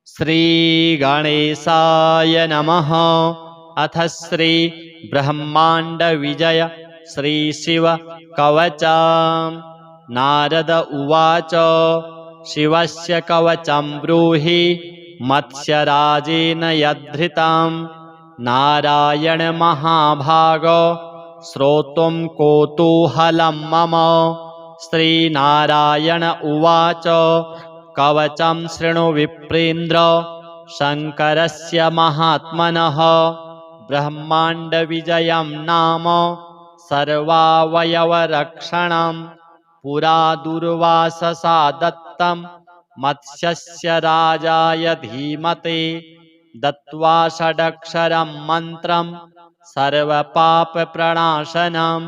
श्रीगणेशाय नमः। अथ श्री ब्रह्माण्डविजय श्रीशिवकवच। नारद उवाच शिवस्य कवचं ब्रूहि मत्स्यराजेन यद्धृतं। नारायण महाभागो श्रोतुं कौतूहलं मम। श्रीनारायण उवाच कवचं शृणु विप्रेन्द्र शङ्करस्य महात्मनः। ब्रह्माण्डविजयं नाम सर्वावयवरक्षणं। पुरा दुर्वाससा दत्तं मत्स्यस्य राजाय धीमते। दत्त्वा षडक्षरं मन्त्रं सर्वपापप्रणाशनं।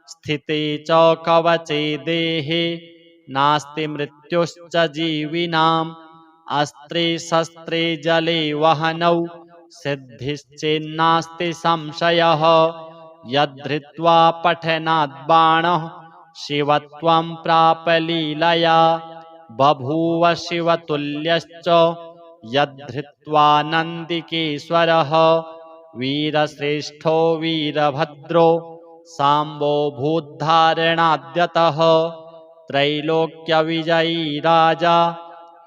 स्थिते च कवचे देहे नास्ति मृत्युश्च जीविनाम्। अस्त्रे शस्त्रे जले वहनौ सिद्धिश्चेन्नास्ति संशयः। यद्धृत्वा पठनात् बाणः शिवत्वं प्राप लीलया। बभूव शिवतुल्यश्च यद्धृत्वा नन्दिकेश्वरः। वीरश्रेष्ठो वीरभद्रो साम्बो भूद्धारणाद्यतः। त्रैलोक्यविजयी राजा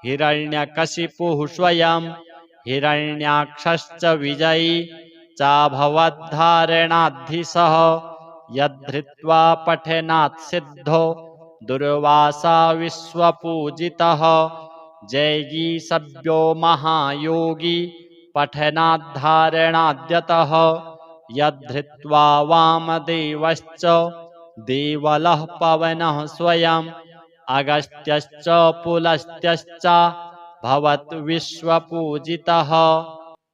हिरण्यकशिपुः स्वयं। हिरण्याक्षश्च विजयी चाभवद्धारणाद्धीशः। यद्धृत्वा पठनात् सिद्धो दुर्वासा विश्वपूजितः। जयी सव्यो महायोगी पठनाद्धारणाद्यतः। यद्धृत्वा वामदेवश्च देवलः पवनः स्वयं। अगस्त्यश्च पुलस्त्यश्च भवत् विश्वपूजितः।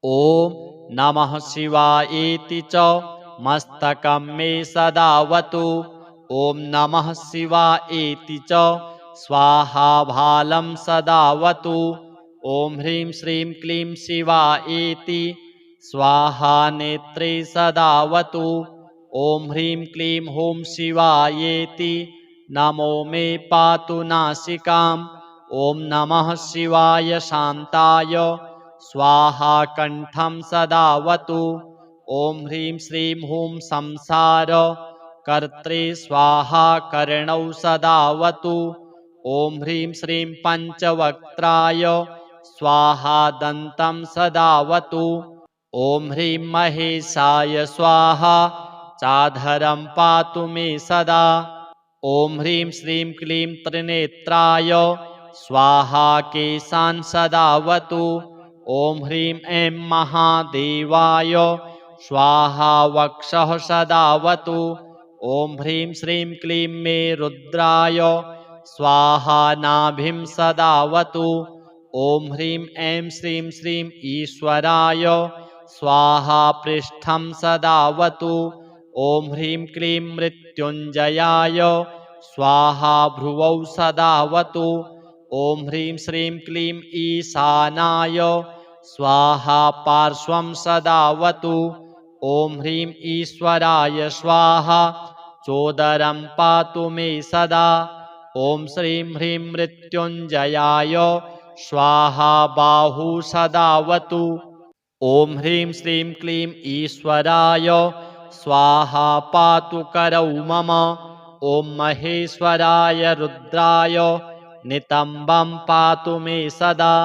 ॐ नमः शिवायेति च मस्तकं मे सदावतु। ॐ नमः शिवायेति च स्वाहा भालं सदावतु। ॐ ह्रीं श्रीं क्लीं शिवायेति स्वाहा नेत्रे सदावतु। ॐ ह्रीं क्लीं हूं शिवायेति नमो मे पातु नासिकाम्। ॐ नमः शिवाय शान्ताय स्वाहा कण्ठं सदावतु। ॐ ह्रीं श्रीं हूं संसार कर्त्रे स्वाहा कर्णौ सदावतु। ॐ ह्रीं श्रीं पञ्चवक्त्राय स्वाहा दन्तं सदावतु। ॐ ह्रीं महेशाय स्वाहा चाधरं पातु मे सदा। ॐ ह्रीं श्रीं क्लीं त्रिनेत्राय स्वाहा केशान् सदावतु। ॐ ह्रीं ऐं महादेवाय स्वाहा वक्षः सदावतु। ॐ ह्रीं श्रीं क्लीं मे रुद्राय स्वाहा नाभिं सदावतु। ॐ ह्रीं ऐं श्रीं श्रीं ईश्वराय स्वाहा पृष्ठं सदावतु। ॐ ह्रीं क्लीं मृत्युञ्जयाय स्वाहा भ्रुवौ सदावतु। ॐ ह्रीं श्रीं क्लीं ईशानाय स्वाहा पार्श्वं सदावतु। ॐ ह्रीं ईश्वराय स्वाहा चोदरं पातु मे सदा। ॐ श्रीं ह्रीं मृत्युञ्जयाय स्वाहा बाहू सदावतु। ॐ ह्रीं श्रीं क्लीं ईश्वराय स्वाहा पातु करौ मम। ॐ महेश्वराय रुद्राय नितम्बं पातु मे सदा।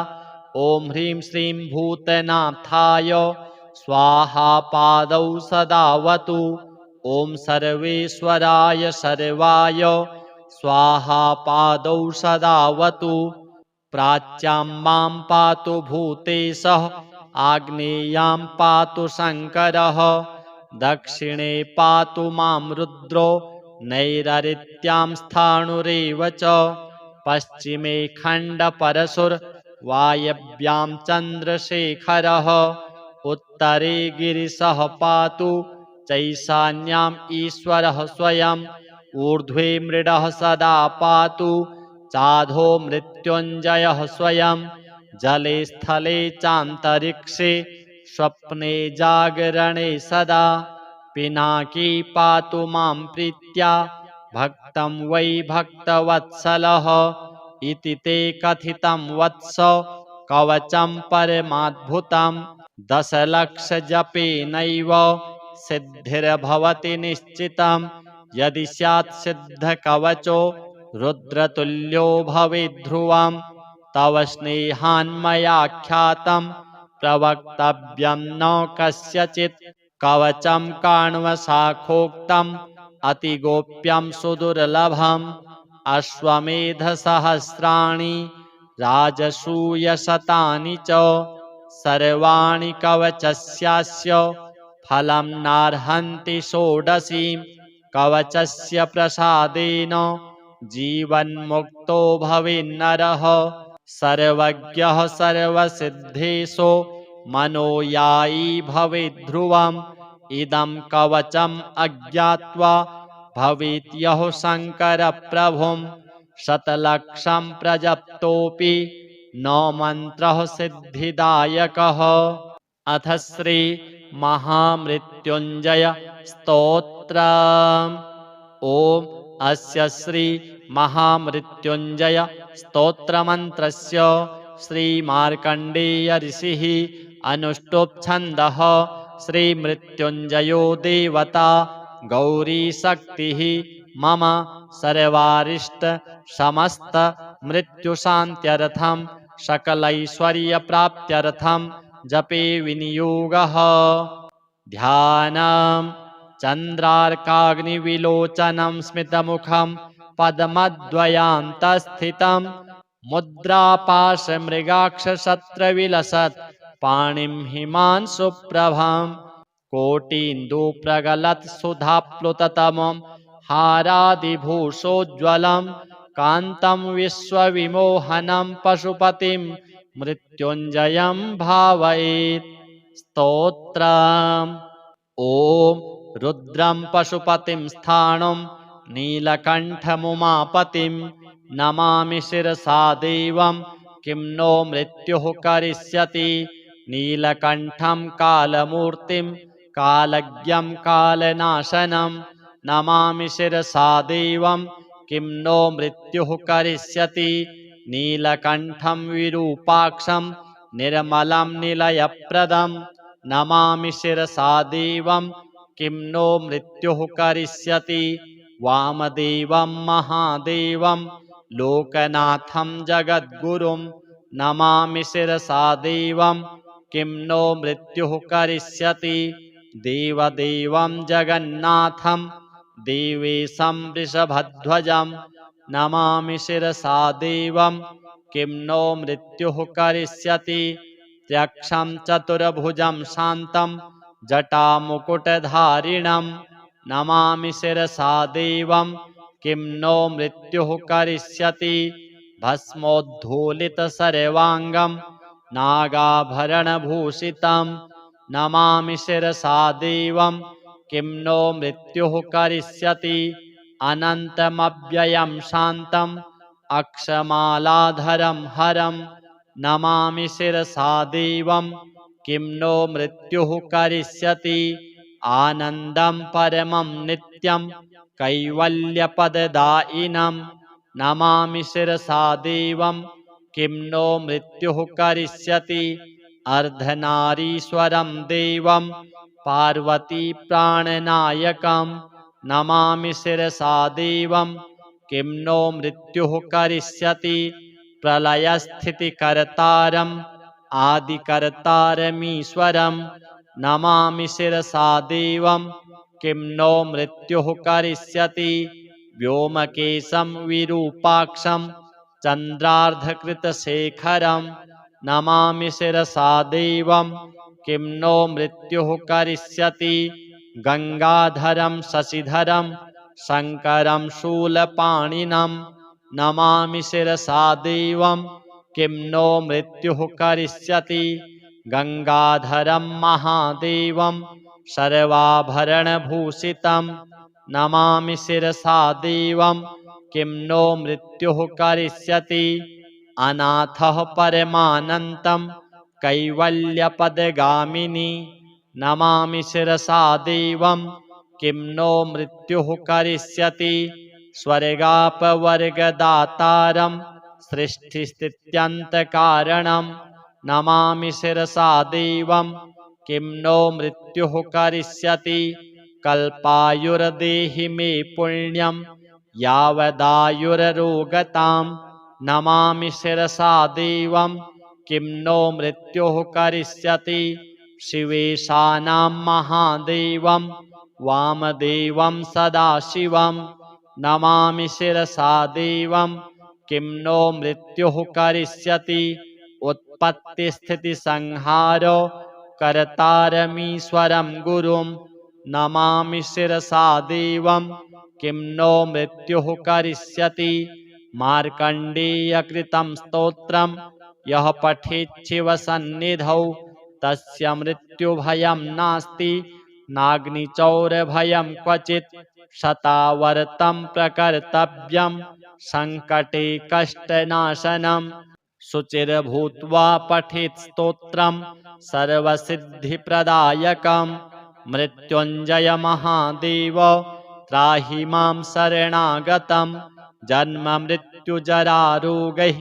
ॐ ह्रीं श्रीं भूतनाथाय स्वाहा पादौ सदावतु। ॐ सर्वेश्वराय सर्वाय स्वाहा पादौ सदावतु। प्राच्यां मां पातु भूतेशः आग्नेयां पातु शङ्करः। दक्षिणे पातु मां रुद्रो नैरृत्यां स्थाणुरेव च। पश्चिमे खण्डपरशुर्वायव्यां चन्द्रशेखरः। उत्तरे गिरिशः पातु चैशान्याम् ईश्वरः स्वयं। ऊर्ध्वे मृडः सदा पातु चाधो मृत्युञ्जयः स्वयं। जले स्थले चान्तरिक्षे स्वप्ने जागरणे सदा। पिनाकी पातु मां प्रीत्या भक्तं वै भक्तवत्सलः। इति ते कथितं वत्स कवचं परमाद्भुतं दशलक्षजपेनैव सिद्धिर्भवति निश्चितं यदि स्यात् सिद्धकवचो रुद्रतुल्यो भवेद्ध्रुवं तव स्नेहान्मयाख्यातं प्रवक्तव्यं न कस्यचित् कवचं काण्वशाखोक्तम् अतिगोप्यं सुदुर्लभम् अश्वमेधसहस्राणि राजसूयशतानि च सर्वाणि कवचस्यास्य फलं नार्हन्ति षोडशीं कवचस्य प्रसादेन जीवन्मुक्तो भवेन्नरः सर्वज्ञः सर्वसिद्धेषु मनोयायी भवेद्ध्रुवम् इदं कवचम् अज्ञात्वा भवेत् यः शङ्करप्रभुं शतलक्षं प्रजप्तोऽपि न मन्त्रः सिद्धिदायकः। अथ श्री महामृत्युञ्जय स्तोत्रम्। ॐ अस्य श्री महामृत्युञ्जय स्तोत्रमन्त्रस्य श्रीमार्कण्डेय ऋषिः अनुष्टुप् छन्दः श्रीमृत्युञ्जयो देवता गौरीशक्तिः मम सर्वारिष्ट समस्त मृत्युशान्त्यर्थं सकलैश्वर्यप्राप्त्यर्थं जपे विनियोगः। ध्यानम् चन्द्रार्काग्निविलोचनं स्मितमुखं पद्मद्वयान्तस्थितं मुद्रापाशमृगाक्षशस्त्रविलसत् पाणिं हिमांशुप्रभं कोटीन्दुप्रगलत्सुधाप्लुततमं हारादिभूषोज्ज्वलं कान्तं विश्वविमोहनं पशुपतिं मृत्युञ्जयं भावयेत्। स्तोत्रम्। ॐ रुद्रं पशुपतिं स्थाणुं नीलकण्ठमुमापतिं नमामि शिरसा देवं किं नो मृत्युः करिष्यति नीलकण्ठं कालमूर्तिं कालज्ञं कालनाशनं नमामि शिरसा देवं किं नो मृत्युः करिष्यति नीलकण्ठं विरूपाक्षं निर्मलं निलयप्रदं नमामि शिरसा देवं किं नो मृत्युः करिष्यति वामदेवं महादेवं लोकनाथं जगद्गुरुं नमामि शिरसा देवं किं नो मृत्युः करिष्यति देवदेवं जगन्नाथं देवेशं वृषभध्वजं नमामि शिरसा देवं किं नो मृत्युः करिष्यति त्यक्षं चतुर्भुजं शान्तं जटामुकुटधारिणं नमामि शिरसा देवं किं नो मृत्युः करिष्यति भस्मोद्धूलितसर्वाङ्गं नागाभरणभूषितं नमामि शिरसा देवं किं नो मृत्युः करिष्यति अनन्तमव्ययं शान्तम् अक्षमालाधरं हरं नमामि शिरसा देवं किं नो मृत्युः करिष्यति आनन्दं परमं नित्यं कैवल्यपददायिनं नमामि शिरसा देवं किं नो मृत्युः करिष्यति अर्धनारीश्वरं देवं पार्वतीप्राणनायकं नमामि शिरसा देवं किं नो मृत्युः करिष्यति प्रलयस्थितिकर्तारम् आदिकर्तारमीश्वरं नमामि शिरसा देवं किं नो मृत्युः करिष्यति व्योमकेशं विरूपाक्षं चन्द्रार्धकृतशेखरं नमामि शिरसा देवं किं नो मृत्युः करिष्यति गंगाधरं शशिधरं शङ्करं शूलपाणिनं नमामि शिरसा देवं किं नो मृत्युः करिष्यति गंगाधरं महादेवं सर्वाभरणभूषितं नमामि शिरसा देवं किं नो मृत्युः करिष्यति अनाथः परमानन्तं कैवल्यपदगामिनी नमामि शिरसा देवं किं नो मृत्युः करिष्यति स्वर्गापवर्गदातारं सृष्टिस्थित्यन्तकारणं नमामि शिरसा देवं किं नो मृत्युः करिष्यति कल्पायुर्देहि मे पुण्यं यावदायुररोगतां नमामि शिरसा देवं किं नो मृत्युः करिष्यति शिवेशानां महादेवं वामदेवं सदाशिवं नमामि शिरसा देवं किं नो मृत्युः करिष्यति उत्पत्तिस्थितिसंहारो कर्तारमीश्वरं गुरुं नमामि शिरसा देवं किं नो मृत्युः करिष्यति मार्कण्डेयकृतं स्तोत्रं यः पठेत् शिवसन्निधौ तस्य मृत्युभयं नास्ति नाग्निचौरभयं क्वचित् शतावर्तं प्रकर्तव्यं सङ्कटे कष्टनाशनं शुचिर्भूत्वा पठेत् स्तोत्रं सर्वसिद्धिप्रदायकं मृत्युञ्जय महादेव त्राहि मां शरणागतं जन्ममृत्युजरारोगैः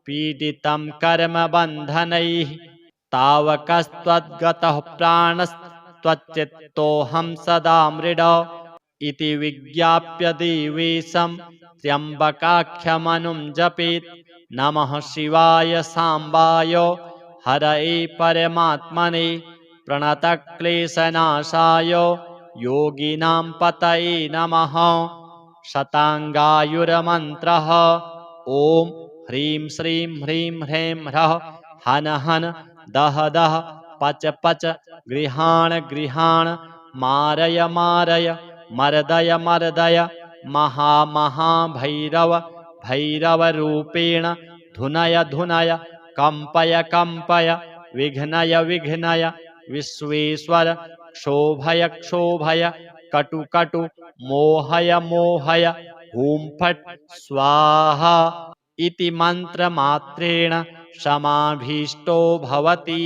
पीडितं कर्मबन्धनैः तावकस्त्वद्गतः प्राणस्त्वच्चित्तोऽहं सदा मृड इति विज्ञाप्य देवेशं त्र्यम्बकाख्यमनुं जपेत् नमः शिवाय साम्बाय हरये परमात्मने प्रणतक्लेशनाशाय योगिनां पतये नमः शताङ्गायुर्मन्त्रः ॐ ह्रीं श्रीं ह्रीं ह्रीं ह्रः हन हन दह दह पच पच गृहाण गृहाण मारय मारय मर्दय मर्दय महा महाभैरव भैरवरूपेण धुनय धुनय कम्पय कम्पय विघ्नय विघ्नय विश्वेश्वर क्षोभय क्षोभय कटु कटु मोहय मोहय हुं फट् स्वाहा इति मन्त्रमात्रेण समाभीष्टो भवति।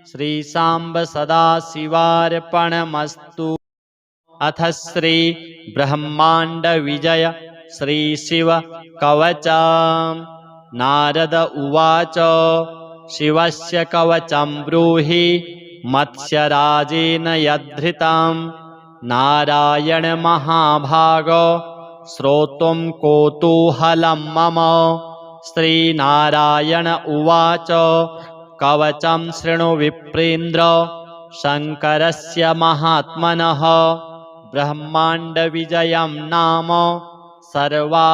श्रीसाम्ब सदाशिवार्पणमस्तु। अथ श्री ब्रह्मांड विजय श्री शिव कवचम्। नारद उवाच शिवस्य कवचं ब्रूहि मत्स्यराजेन यद्धृतं नारायण महाभागो श्रोतुं कौतूहलं मम। श्रीनारायण उवाच कवचं शृणु विप्रेन्द्र शङ्करस्य महात्मनः ब्रह्माण्डविजयं नाम सर्वावयवरक्षणं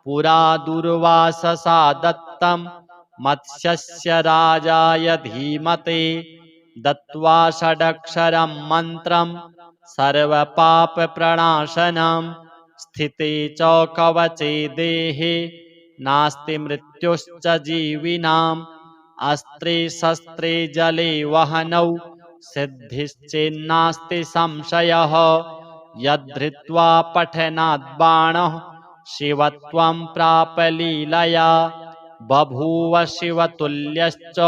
पुरा दुर्वाससा दत्तं मत्स्यस्य राजाय धीमते दत्त्वा षडक्षरं मन्त्रं सर्वपापप्रणाशनं स्थिते च कवचे देहे नास्ति मृत्युश्च जीविनाम् अस्त्रे शस्त्रे जले वहनौ सिद्धिश्चेन्नास्ति संशयः यद्धृत्वा पठनात् बाणः शिवत्वं प्राप लीलया बभूव शिवतुल्यश्च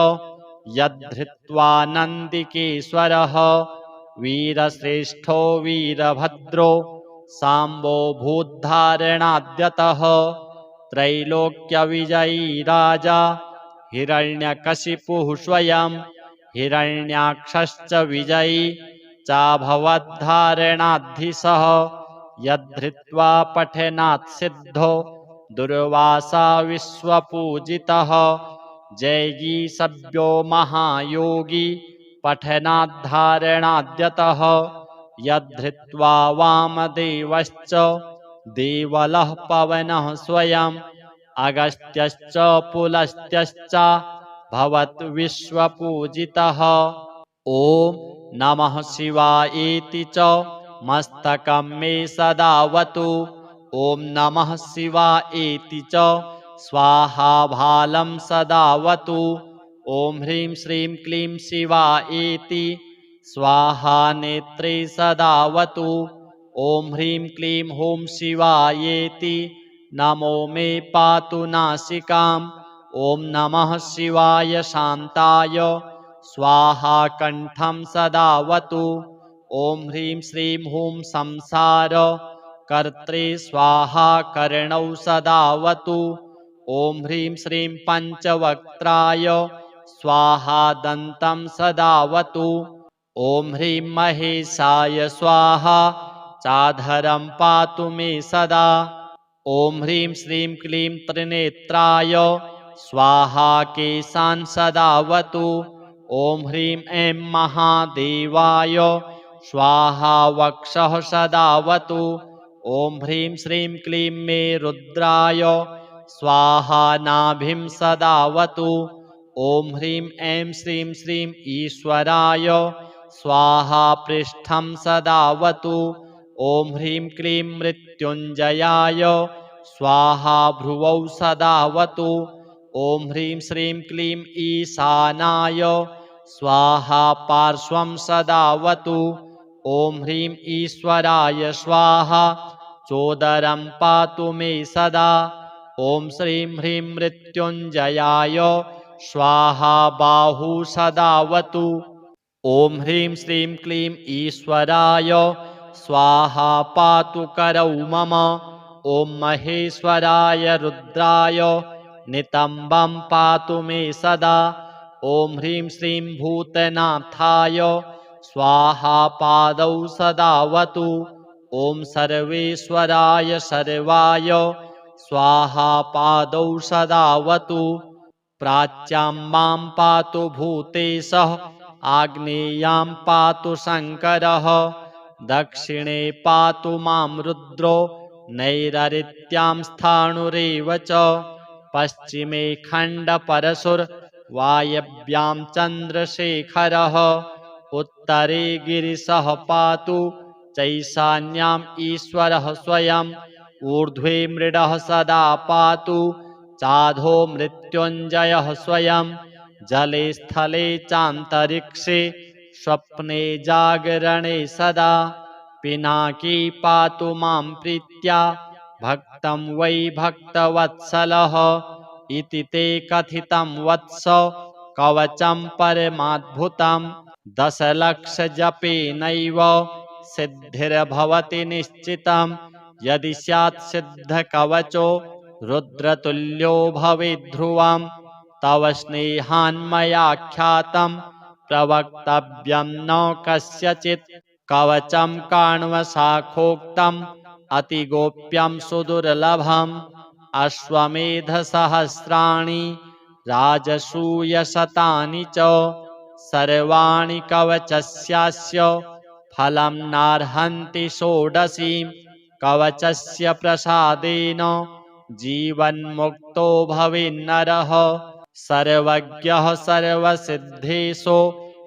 यद्धृत्वा नन्दिकेश्वरः वीरश्रेष्ठो वीरभद्रो साम्बो भूद्धारणाद्यतः त्रैलोक्यविजयी राजा हिरण्यकशिपुः स्वयं हिरण्याक्षश्च विजयी चाभवद्धारणाद्धि यद्धृत्वा पठनात् सिद्धो दुर्वासा विश्वपूजितः जैगी सभ्यो महायोगी पठनाद्धारणाद्यतः यद्धृत्वा वामदेवश्च देवलः पवनः स्वयं अगस्त्यश्च पुलस्त्यश्च भवत् विश्वपूजितः। ॐ नमः शिवायेति च मस्तकं मे सदावतु। ॐ नमः शिवायेति च स्वाहा भालं सदावतु। ॐ ह्रीं श्रीं क्लीं शिवायेति स्वाहा नेत्रे सदावतु। ॐ ह्रीं क्लीं हूं शिवायेति नमो मे पातु नासिकाम्। ॐ नमः शिवाय शान्ताय स्वाहा कण्ठं सदावतु। ॐ ह्रीं श्रीं हूं संसार कर्त्रे स्वाहा कर्णौ सदावतु। ॐ ह्रीं श्रीं पञ्चवक्त्राय स्वाहा दन्तं सदावतु। ॐ ह्रीं महेशाय स्वाहा चाधरं पातु मे सदा। ॐ ह्रीं श्रीं क्लीं त्रिनेत्राय स्वाहा केशान् सदावतु। ॐ ह्रीं ऐं महादेवाय स्वाहा वक्षः सदावतु। ॐ ह्रीं श्रीं क्लीं मे रुद्राय स्वाहा नाभिं सदावतु। ॐ ह्रीं ऐं श्रीं श्रीं ईश्वराय स्वाहा पृष्ठं सदावतु। ॐ ह्रीं क्लीं मृत्युञ्जयाय स्वाहा भ्रुवौ सदावतु। ॐ ह्रीं श्रीं क्लीं ईशानाय स्वाहा पार्श्वं सदावतु। ॐ ह्रीं ईश्वराय स्वाहा चोदरं पातु मे सदा। ॐ श्रीं ह्रीं मृत्युञ्जयाय स्वाहा बाहू सदावतु। ॐ ह्रीं श्रीं क्लीं ईश्वराय स्वाहा पातु करौ मम। ॐ महेश्वराय रुद्राय नितम्बं पातु मे सदा। ॐ ह्रीं श्रीं भूतनाथाय स्वाहा पादौ सदावतु। ॐ सर्वेश्वराय सर्वाय स्वाहा पादौ सदावतु। प्राच्यां मां पातु भूतेशः आग्नेयां पातु शङ्करः। दक्षिणे पातु मां रुद्रो नैरृत्यां स्थाणुरेव च। पश्चिमे खण्डपरशुर्वायव्यां चन्द्रशेखरः। उत्तरे गिरिशः पातु चैशान्याम् ईश्वरः स्वयम्। ऊर्ध्वे मृडः सदा पातु चाधो मृत्युञ्जयः स्वयम्। जले स्थले चान्तरिक्षे स्वप्ने जागरणे सदा। पिनाकी पातु मां प्रीत्या भक्तं वै भक्तवत्सलः। इति ते कथितं वत्स कवचं परमाद्भुतं। दशलक्षजपेनैव सिद्धिर्भवति निश्चितं। यदि स्यात् सिद्धकवचो रुद्रतुल्यो भवेत् ध्रुवम्। तव स्नेहान्मयाख्यातं प्रवक्तव्यं न कस्यचित्। कवचं काण्वशाखोक्तम् अतिगोप्यं सुदुर्लभम्। अश्वमेधसहस्राणि राजसूयशतानि च। सर्वाणि कवचस्यास्य फलं नार्हन्ति षोडशीम्। कवचस्य प्रसादेन जीवन्मुक्तो भवेन्नरः। सर्वज्ञः सर्वसिद्धेशो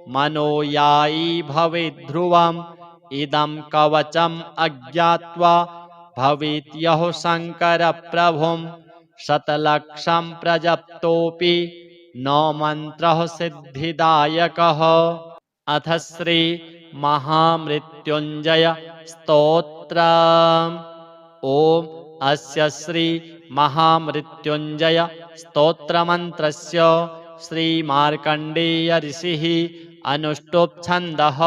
मनोयायी भवेत् ध्रुवम्। इदं कवचम् अज्ञात्वा भवेत् यः शङ्करप्रभुं। शतलक्षं प्रजप्तोऽपि न मन्त्रः सिद्धिदायकः। अथ श्री महामृत्युञ्जय स्तोत्रम्। ॐ अस्य श्री महामृत्युञ्जय स्तोत्रमन्त्रस्य श्रीमार्कण्डेय ऋषिः अनुष्टुप् छन्दः।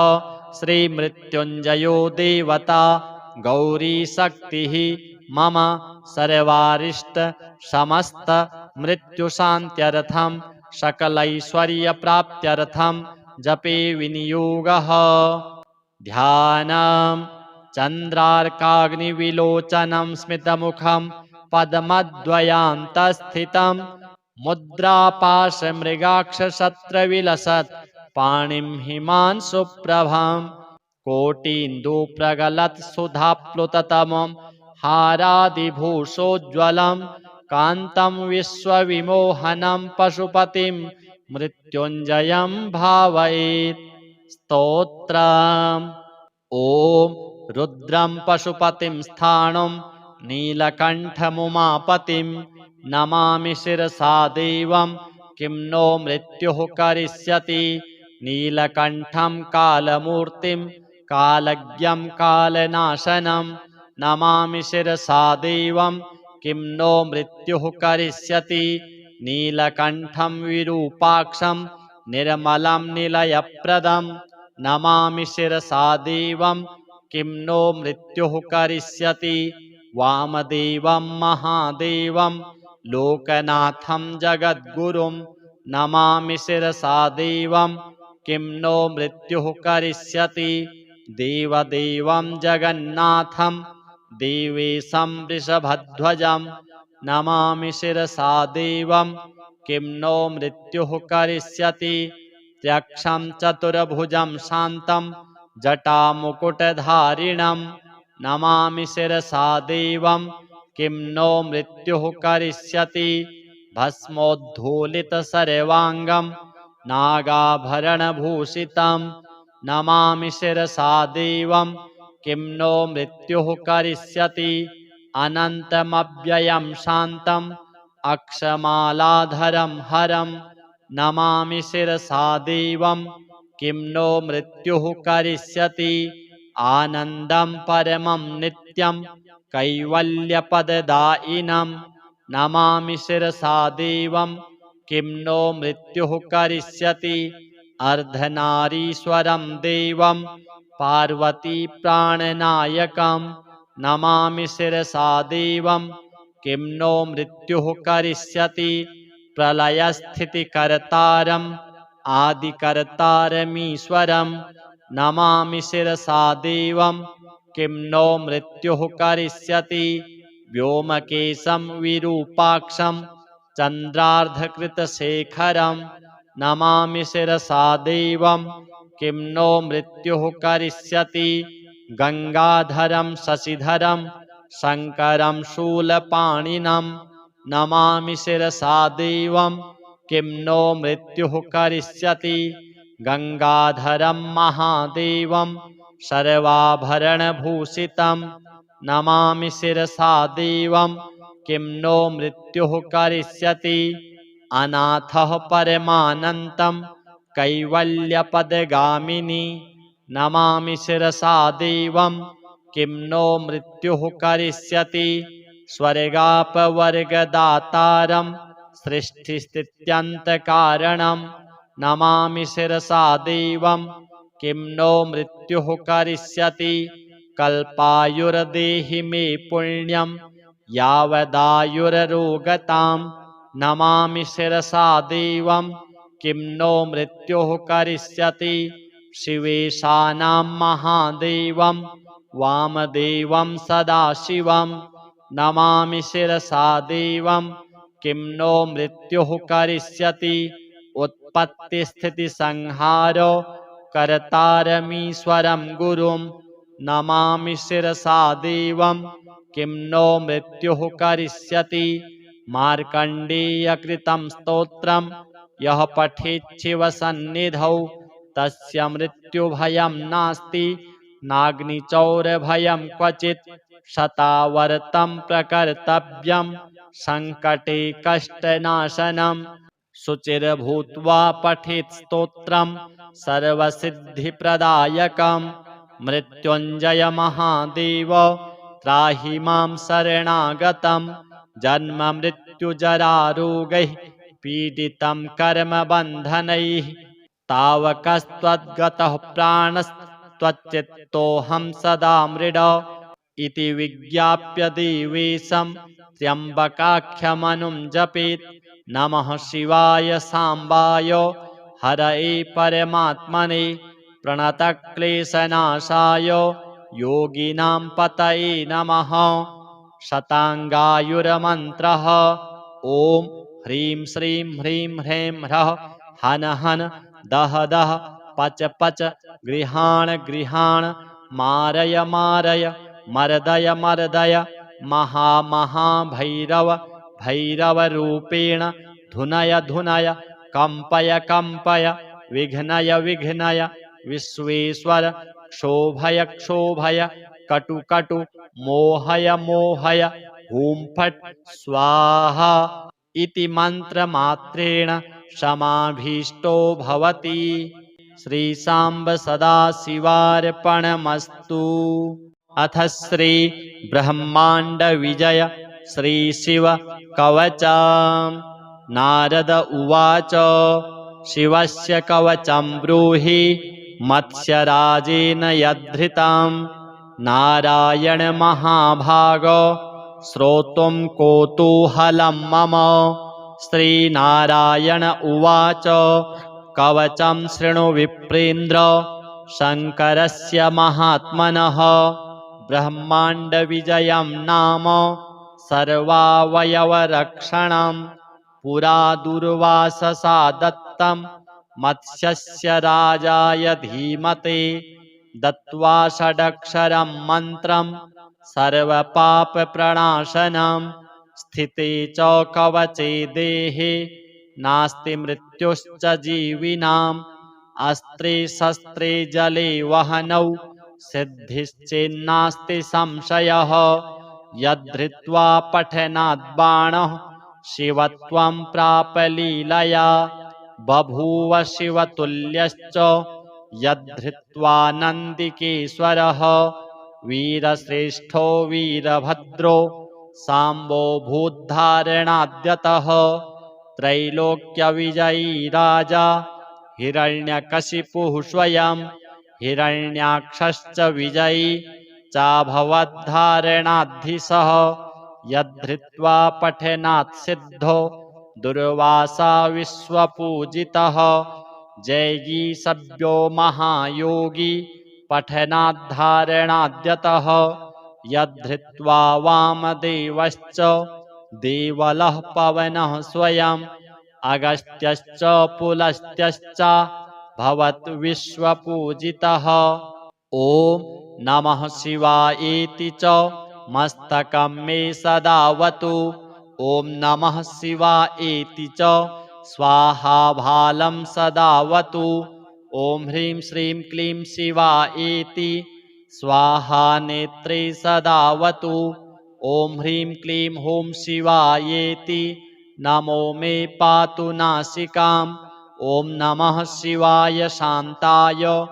श्रीमृत्युञ्जयो देवता गौरीशक्तिः मम सर्वारिष्ट समस्त मृत्युशान्त्यर्थं सकलैश्वर्यप्राप्त्यर्थं जपे विनियोगः। ध्यानम्। चन्द्रार्काग्निविलोचनं स्मितमुखं पद्मद्वयान्तस्थितं। मुद्रापाशमृगाक्षशस्त्रविलसत् पाणिं हिमांशुप्रभं। कोटीन्दुप्रगलत्सुधाप्लुततमं हारादिभूषोज्ज्वलं। कान्तं विश्वविमोहनं पशुपतिं मृत्युञ्जयं भावयेत्। स्तोत्रम्। ॐ रुद्रं पशुपतिं स्थाणुं नीलकण्ठमुमापतिं नमामि शिरसा देवं। किं नो मृत्युः करिष्यति। नीलकण्ठं कालमूर्तिं कालज्ञं कालनाशनं नमामि शिरसा देवं। किं नो मृत्युः करिष्यति। नीलकण्ठं विरूपाक्षं निर्मलं निलयप्रदं नमामि शिरसा देवं। किं नो मृत्युः करिष्यति। वामदेवं महादेवं लोकनाथं जगद्गुरुं नमामि शिरसा देवं किं नो मृत्युः करिष्यति देवदेवं जगन्नाथं देवेशं वृषभध्वजं नमामि शिरसा देवं किं नो मृत्युः करिष्यति त्यक्षं चतुर्भुजं शान्तं जटामुकुटधारिणं नमामि शिरसा देवं किं नो मृत्युः करिष्यति भस्मोद्धूलितसर्वाङ्गं नागाभरणभूषितं नमामि शिरसा देवं किं नो मृत्युः करिष्यति अनन्तमव्ययं शान्तम् अक्षमालाधरं हरं नमामि शिरसा देवं किं नो मृत्युः करिष्यति आनन्दं परमं नित्यं कैवल्यपददायिनं नमामि शिरसा देवं किं नो मृत्युः करिष्यति अर्धनारीश्वरं देवं पार्वतीप्राणनायकं नमामि शिरसा देवं किं नो मृत्युः करिष्यति प्रलयस्थितिकर्तारम् आदिकर्तारमीश्वरं नमामि शिरसा देवं किं नो मृत्युः करिष्यति व्योमकेशं विरूपाक्षं चन्द्रार्धकृतशेखरं नमामि शिरसा देवं किं नो मृत्युः करिष्यति गंगाधरं शशिधरं शंकरं शूलपाणिनं नमामि शिरसा देवं किं नो मृत्युः करिष्यति गंगाधरं महादेवं सर्वाभरणभूषितं नमामि शिरसा देवं किं नो मृत्युः करिष्यति अनाथः परमानन्तं कैवल्यपदगामिनी नमामि शिरसा देवं किं नो मृत्युः करिष्यति स्वर्गापवर्गदातारं सृष्टिस्थित्यन्तकारणं नमामि शिरसा देवं किं नो मृत्युः करिष्यति कल्पायुर्देहि मे पुण्यं यावदायुररोगतां नमामि शिरसा देवं किं नो मृत्युः करिष्यति शिवेशानां महादेवं वामदेवं सदाशिवं नमामि शिरसा देवं किं नो मृत्युः करिष्यति उत्पत्तिस्थितिसंहारो कर्तारमीश्वरं गुरुं नमामि शिरसा देवं किं नो मृत्युः करिष्यति मार्कण्डेयकृतं स्तोत्रं यः पठेत् शिवसन्निधौ तस्य मृत्युभयं नास्ति नाग्निचौरभयं क्वचित् शतावर्तं प्रकर्तव्यं संकटे कष्टनाशनं शुचिर्भूत्वा पठेत् स्तोत्रं सर्वसिद्धिप्रदायकं मृत्युञ्जय महादेव त्राहि मां शरणागतं जन्म मृत्युजरारोगैः पीडितं कर्मबन्धनैः तावकस्त्वद्गतः प्राणस्त्वच्चित्तोऽहं सदा मृड इति विज्ञाप्य देवेशं त्र्यम्बकाख्यमनुं जपेत् नमः शिवाय साम्बाय हरये परमात्मने प्रणतक्लेशनाशाय योगिनां पतये नमः शताङ्गायुर्मन्त्रः ॐ ह्रीं श्रीं ह्रीं ह्रीं ह्रः हन हन दह दह पच पच गृहाण गृहाण मारय मारय मर्दय मर्दय महा महाभैरव भैरवरूपेण धुनय धुनय कंपय कंपय विघ्नय विघ्नय विश्वेश्वर क्षोभय क्षोभय कटु कटु मोहय मोहय हूं फट् स्वाहा इति मंत्रमात्रेण समाभीष्टो भवति। श्री सांब सदाशिवार्पणमस्तु। अथ श्री ब्रह्मांड विजय श्री शिव कवचम्। नारद उवाच शिवस्य कवचं ब्रूहि मत्स्यराजेन यद्धृतं नारायण महाभागो श्रोतुं कौतूहलं मम। श्रीनारायण उवाच कवचं शृणु विप्रेन्द्र शङ्करस्य महात्मनः। ब्रह्माण्डविजयं नाम सर्वावयवरक्षणं। पुरा दुर्वाससा दत्तं मत्स्यस्य राजाय धीमते। दत्त्वा षडक्षरं मन्त्रं सर्वपापप्रणाशनं। स्थिते च कवचे देहे नास्ति मृत्युश्च जीविनाम्। अस्त्रे शस्त्रे जले वहनौ सिद्धिश्चेन्नास्ति संशयः। यद्धृत्वा पठनात् बाणः शिवत्वं प्राप लीलया। बभूव शिवतुल्यश्च यद्धृत्वा नन्दिकेश्वरः। वीरश्रेष्ठो वीरभद्रो साम्बो भूद्धारणाद्यतः। त्रैलोक्यविजयी राजा हिरण्यकशिपुः स्वयं। हिरण्याक्षश्च विजयी चाभवद्धारणाद्धि सः। यद्धृत्वा पठनात् सिद्धो दुर्वासा विश्वपूजितः। जैगी सभ्यो महायोगी पठनाद्धारणाद्यतः। यद्धृत्वा वामदेवश्च देवलः पवनः स्वयम्। अगस्त्यश्च पुलस्त्यश्च भवत् विश्वपूजितः। ॐ नमः शिवायेति च मस्तकं मे सदावतु। ॐ नमः शिवायेति च स्वाहा भालं सदावतु। ॐ ह्रीं श्रीं क्लीं शिवायेति स्वाहा नेत्रे सदावतु। ॐ ह्रीं क्लीं हूं शिवायेति नमो मे पातु नासिकाम्। ॐ नमः शिवाय शान्ताय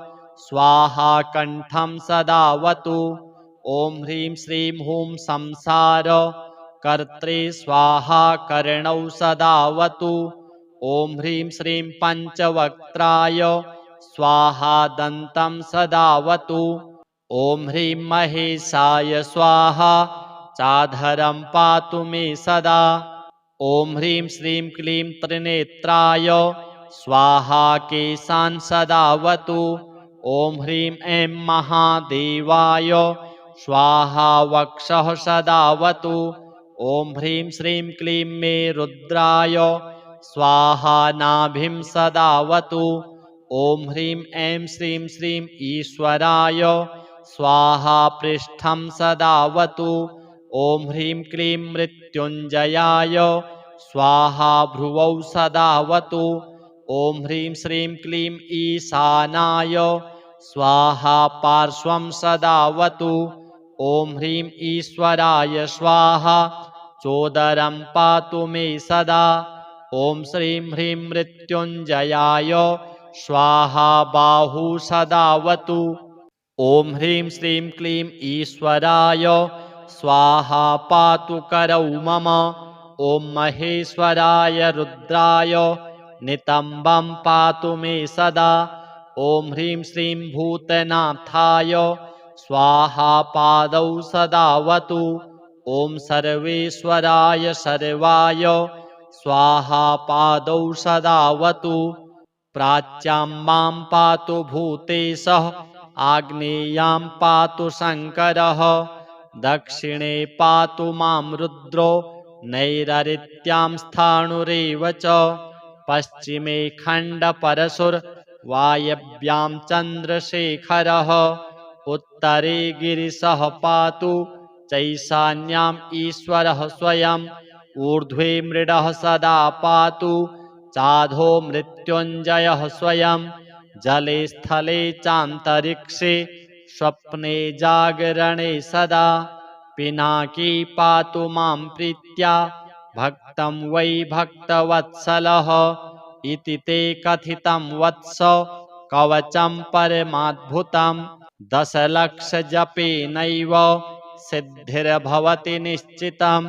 स्वाहा कण्ठं सदावतु। ॐ ह्रीं श्रीं हूं संसार कर्त्रे स्वाहा कर्णौ सदावतु। ॐ ह्रीं श्रीं पञ्चवक्त्राय स्वाहा दन्तं सदावतु। ॐ ह्रीं महेशाय स्वाहा चाधरं पातु मे सदा। ॐ ह्रीं श्रीं क्लीं त्रिनेत्राय स्वाहा केशान् सदावतु। ॐ ह्रीं ऐं महादेवाय स्वाहा वक्षः सदावतु। ॐ ह्रीं श्रीं क्लीं मे रुद्राय स्वाहा नाभिं सदावतु। ॐ ह्रीं ऐं श्रीं श्रीं ईश्वराय स्वाहा पृष्ठं सदावतु। ॐ ह्रीं क्लीं मृत्युञ्जयाय स्वाहा भ्रुवौ सदावतु। ॐ ह्रीं श्रीं क्लीं ईशानाय स्वाहा पार्श्वं सदावतु। ॐ ह्रीं ईश्वराय स्वाहा चोदरं पातु मे सदा। ॐ श्रीं ह्रीं मृत्युञ्जयाय स्वाहा बाहू सदावतु। ॐ ह्रीं श्रीं क्लीं ईश्वराय स्वाहा पातु करौ मम। ॐ महेश्वराय रुद्राय नितम्बं पातु मे सदा। ॐ ह्रीं श्रीं भूतनाथाय स्वाहा पादौ सदावतु। ॐ सर्वेश्वराय सर्वाय स्वाहा पादौ सदावतु। प्राच्यां मां पातु भूतेशः आग्नेयां पातु शङ्करः। दक्षिणे पातु मां रुद्रो नैरृत्यां स्थाणुरेव च। पश्चिमे खण्डपरशुर्वायव्यां चन्द्रशेखरः। उत्तरे गिरिशः पातु चैशान्याम् ईश्वरः स्वयम्। ऊर्ध्वे मृडः सदा पातु चाधो मृत्युञ्जयः स्वयम्। जले स्थले चान्तरिक्षे स्वप्ने जागरणे सदा। पिनाकी पातु मां प्रीत्या भक्तं वै भक्तवत्सलः। इति ते कथितं वत्स कवचं परमाद्भुतं। 10,00,000 जपेनैव सिद्धिर्भवति निश्चितं।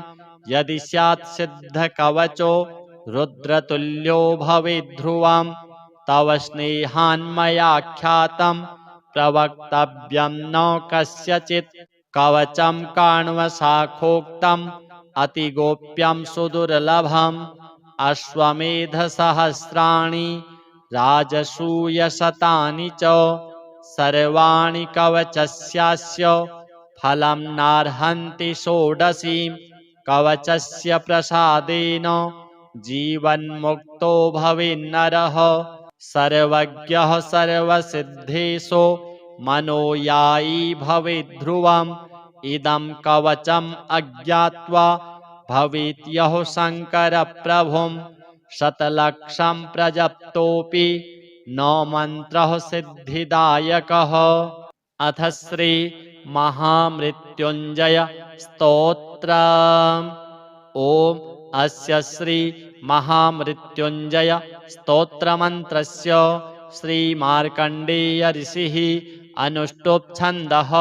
यदि स्यात् सिद्धकवचो रुद्रतुल्यो भवेत् ध्रुवं। तव स्नेहान्मयाख्यातं प्रवक्तव्यं न कस्यचित्। कवचं काण्वशाखोक्तम् अतिगोप्यं सुदुर्लभम् अश्वमेधसहस्राणि राजसूयशतानि च सर्वाणि कवचस्यास्य फलं नार्हन्ति षोडशीं कवचस्य प्रसादेन जीवन्मुक्तो भवेन्नरः सर्वज्ञः सर्वसिद्धेषु मनोयायी भवेत् ध्रुवम् इदं कवचम् अज्ञात्वा भवेत् यः शङ्करप्रभुं शतलक्षं प्रजप्तोऽपि न मन्त्रः सिद्धिदायकः। अथ श्री महामृत्युञ्जय स्तोत्रम्। ॐ अस्य श्री महामृत्युञ्जय स्तोत्रमन्त्रस्य श्रीमार्कण्डेय ऋषिः अनुष्टुप् छन्दः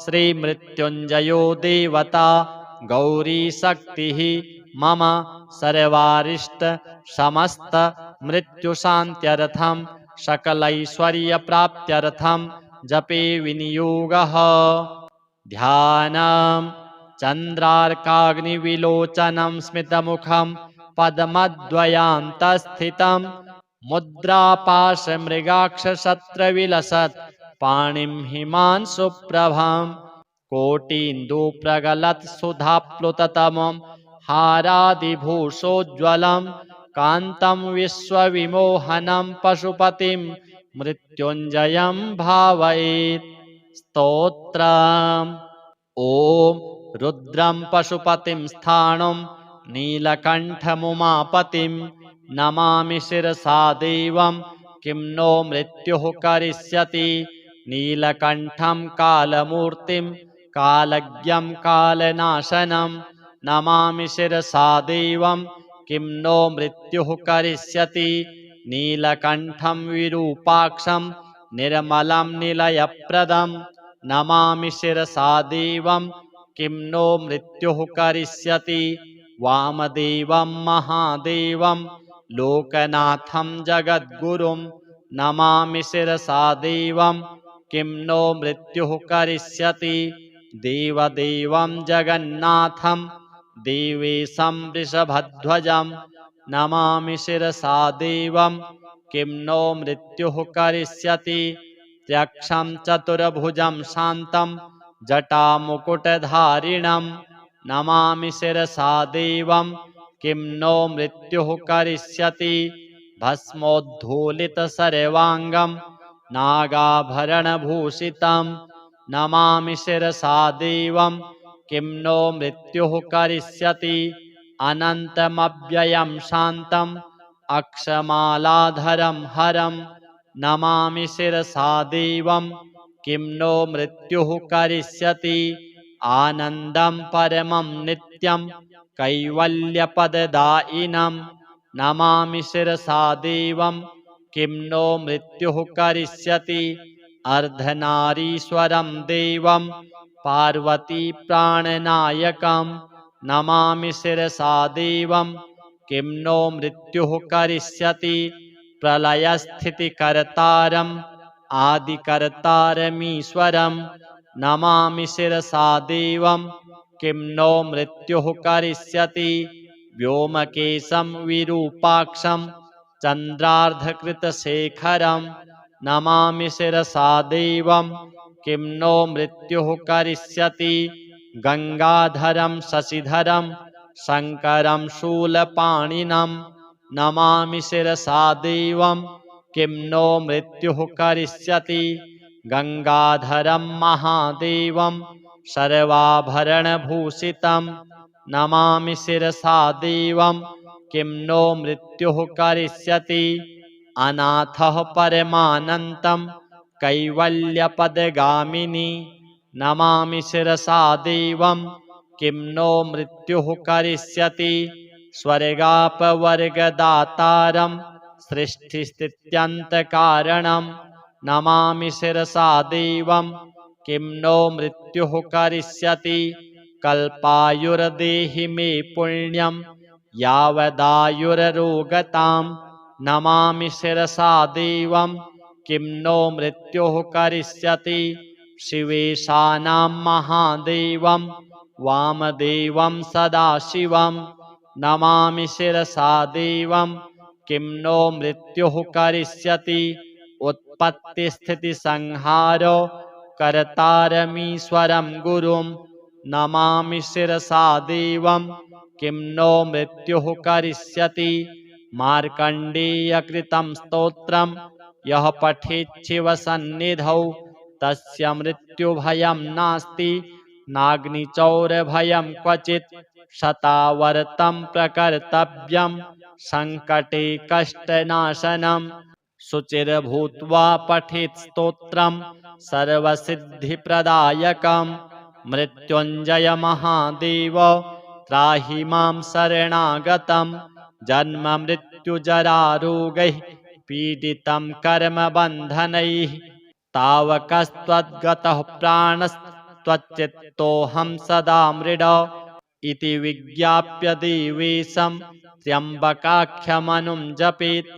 श्रीमृत्युञ्जयो देवता गौरीशक्तिः मम सर्वारिष्ट समस्त मृत्युशान्त्यर्थं सकलैश्वर्यप्राप्त्यर्थं जपे विनियोगः। ध्यानम् चन्द्रार्काग्निविलोचनं स्मितमुखं पद्मद्वयान्तस्थितं मुद्रापाशमृगाक्षशस्त्रविलसत् पाणिं हिमांशुप्रभं कोटीन्दुप्रगलत्सुधाप्लुततमं हारादिभूषोज्ज्वलं कान्तं विश्वविमोहनं पशुपतिं मृत्युञ्जयं भावयेत्। स्तोत्रम्। ॐ रुद्रं पशुपतिं स्थाणुं नीलकण्ठमुमापतिं नमामि शिरसा देवं किं नो मृत्युः करिष्यति नीलकण्ठं कालमूर्तिं कालज्ञं कालनाशनं नमामि शिरसा देवं किं नो मृत्युः करिष्यति नीलकण्ठं विरूपाक्षं निर्मलं निलयप्रदं नमामि शिरसा देवं किं नो मृत्युः करिष्यति वामदेवं महादेवं लोकनाथं जगद्गुरुं नमामि शिरसा देवं किं नो मृत्युः करिष्यति देवदेवं जगन्नाथं देवेशं वृषभध्वजं नमामि शिरसा देवं किं नो मृत्युः करिष्यति त्यक्षं चतुर्भुजं शान्तं जटामुकुटधारिणं नमामि शिरसा देवं किं नो मृत्युः करिष्यति भस्मोद्धूलितसर्वाङ्गं नागाभरणभूषितं नमामि शिरसा देवं किं नो मृत्युः करिष्यति अनन्तमव्ययं शान्तम् अक्षमालाधरं हरं नमामि शिरसा देवं किं नो मृत्युः करिष्यति आनन्दं परमं नित्यं कैवल्यपददायिनं नमामि शिरसा देवं किं नो मृत्युः करिष्यति अर्धनारीश्वरं देवं पार्वतीप्राणनायकं नमामि शिरसा देवं किं नो मृत्युः करिष्यति प्रलयस्थितिकर्तारम् आदिकर्तारमीश्वरं नमामि शिरसा देवं किं नो मृत्युः करिष्यति व्योमकेशं विरूपाक्षं चन्द्रार्धकृतशेखरं नमामि शिरसा देवं किं नो मृत्युः करिष्यति गंगाधरं शशिधरं शङ्करं शूलपाणिनं नमामि शिरसा देवं किं नो मृत्युः करिष्यति गंगाधरं महादेवं सर्वाभरणभूषितं नमामि शिरसा देवं किं नो मृत्युः करिष्यति अनाथः परमानन्तं कैवल्यपदगामिनी नमामि शिरसा देवं किं नो मृत्युः करिष्यति स्वर्गापवर्गदातारं सृष्टिस्थित्यन्तकारणं नमामि शिरसा देवं किं नो मृत्युः करिष्यति कल्पायुर्देहि मे पुण्यं यावदायुररोगतां नमामि शिरसा देवं किं नो मृत्युः करिष्यति शिवेशानां महादेवं वामदेवं सदाशिवं नमामि शिरसा देवं किं नो मृत्युः करिष्यति उत्पत्तिस्थितिसंहारो कर्तारमीश्वरं गुरुं नमामि शिरसा देवं किं नो मृत्युः करिष्यति मार्कण्डेयकृतं स्तोत्रं यः पठेत् शिवसन्निधौ तस्य मृत्युभयं नास्ति नाग्निचौरभयं क्वचित् शतावर्तं प्रकर्तव्यं सङ्कटे कष्टनाशनं शुचिर्भूत्वा पठेत् स्तोत्रं सर्वसिद्धिप्रदायकं मृत्युञ्जय महादेव त्राहि मां शरणागतं जन्म मृत्युजरारोगैः पीडितं कर्मबन्धनैः तावकस्त्वद्गतः प्राणस्त्वच्चित्तोऽहं सदा मृड इति विज्ञाप्य देवेशं त्र्यम्बकाख्यमनुं जपेत्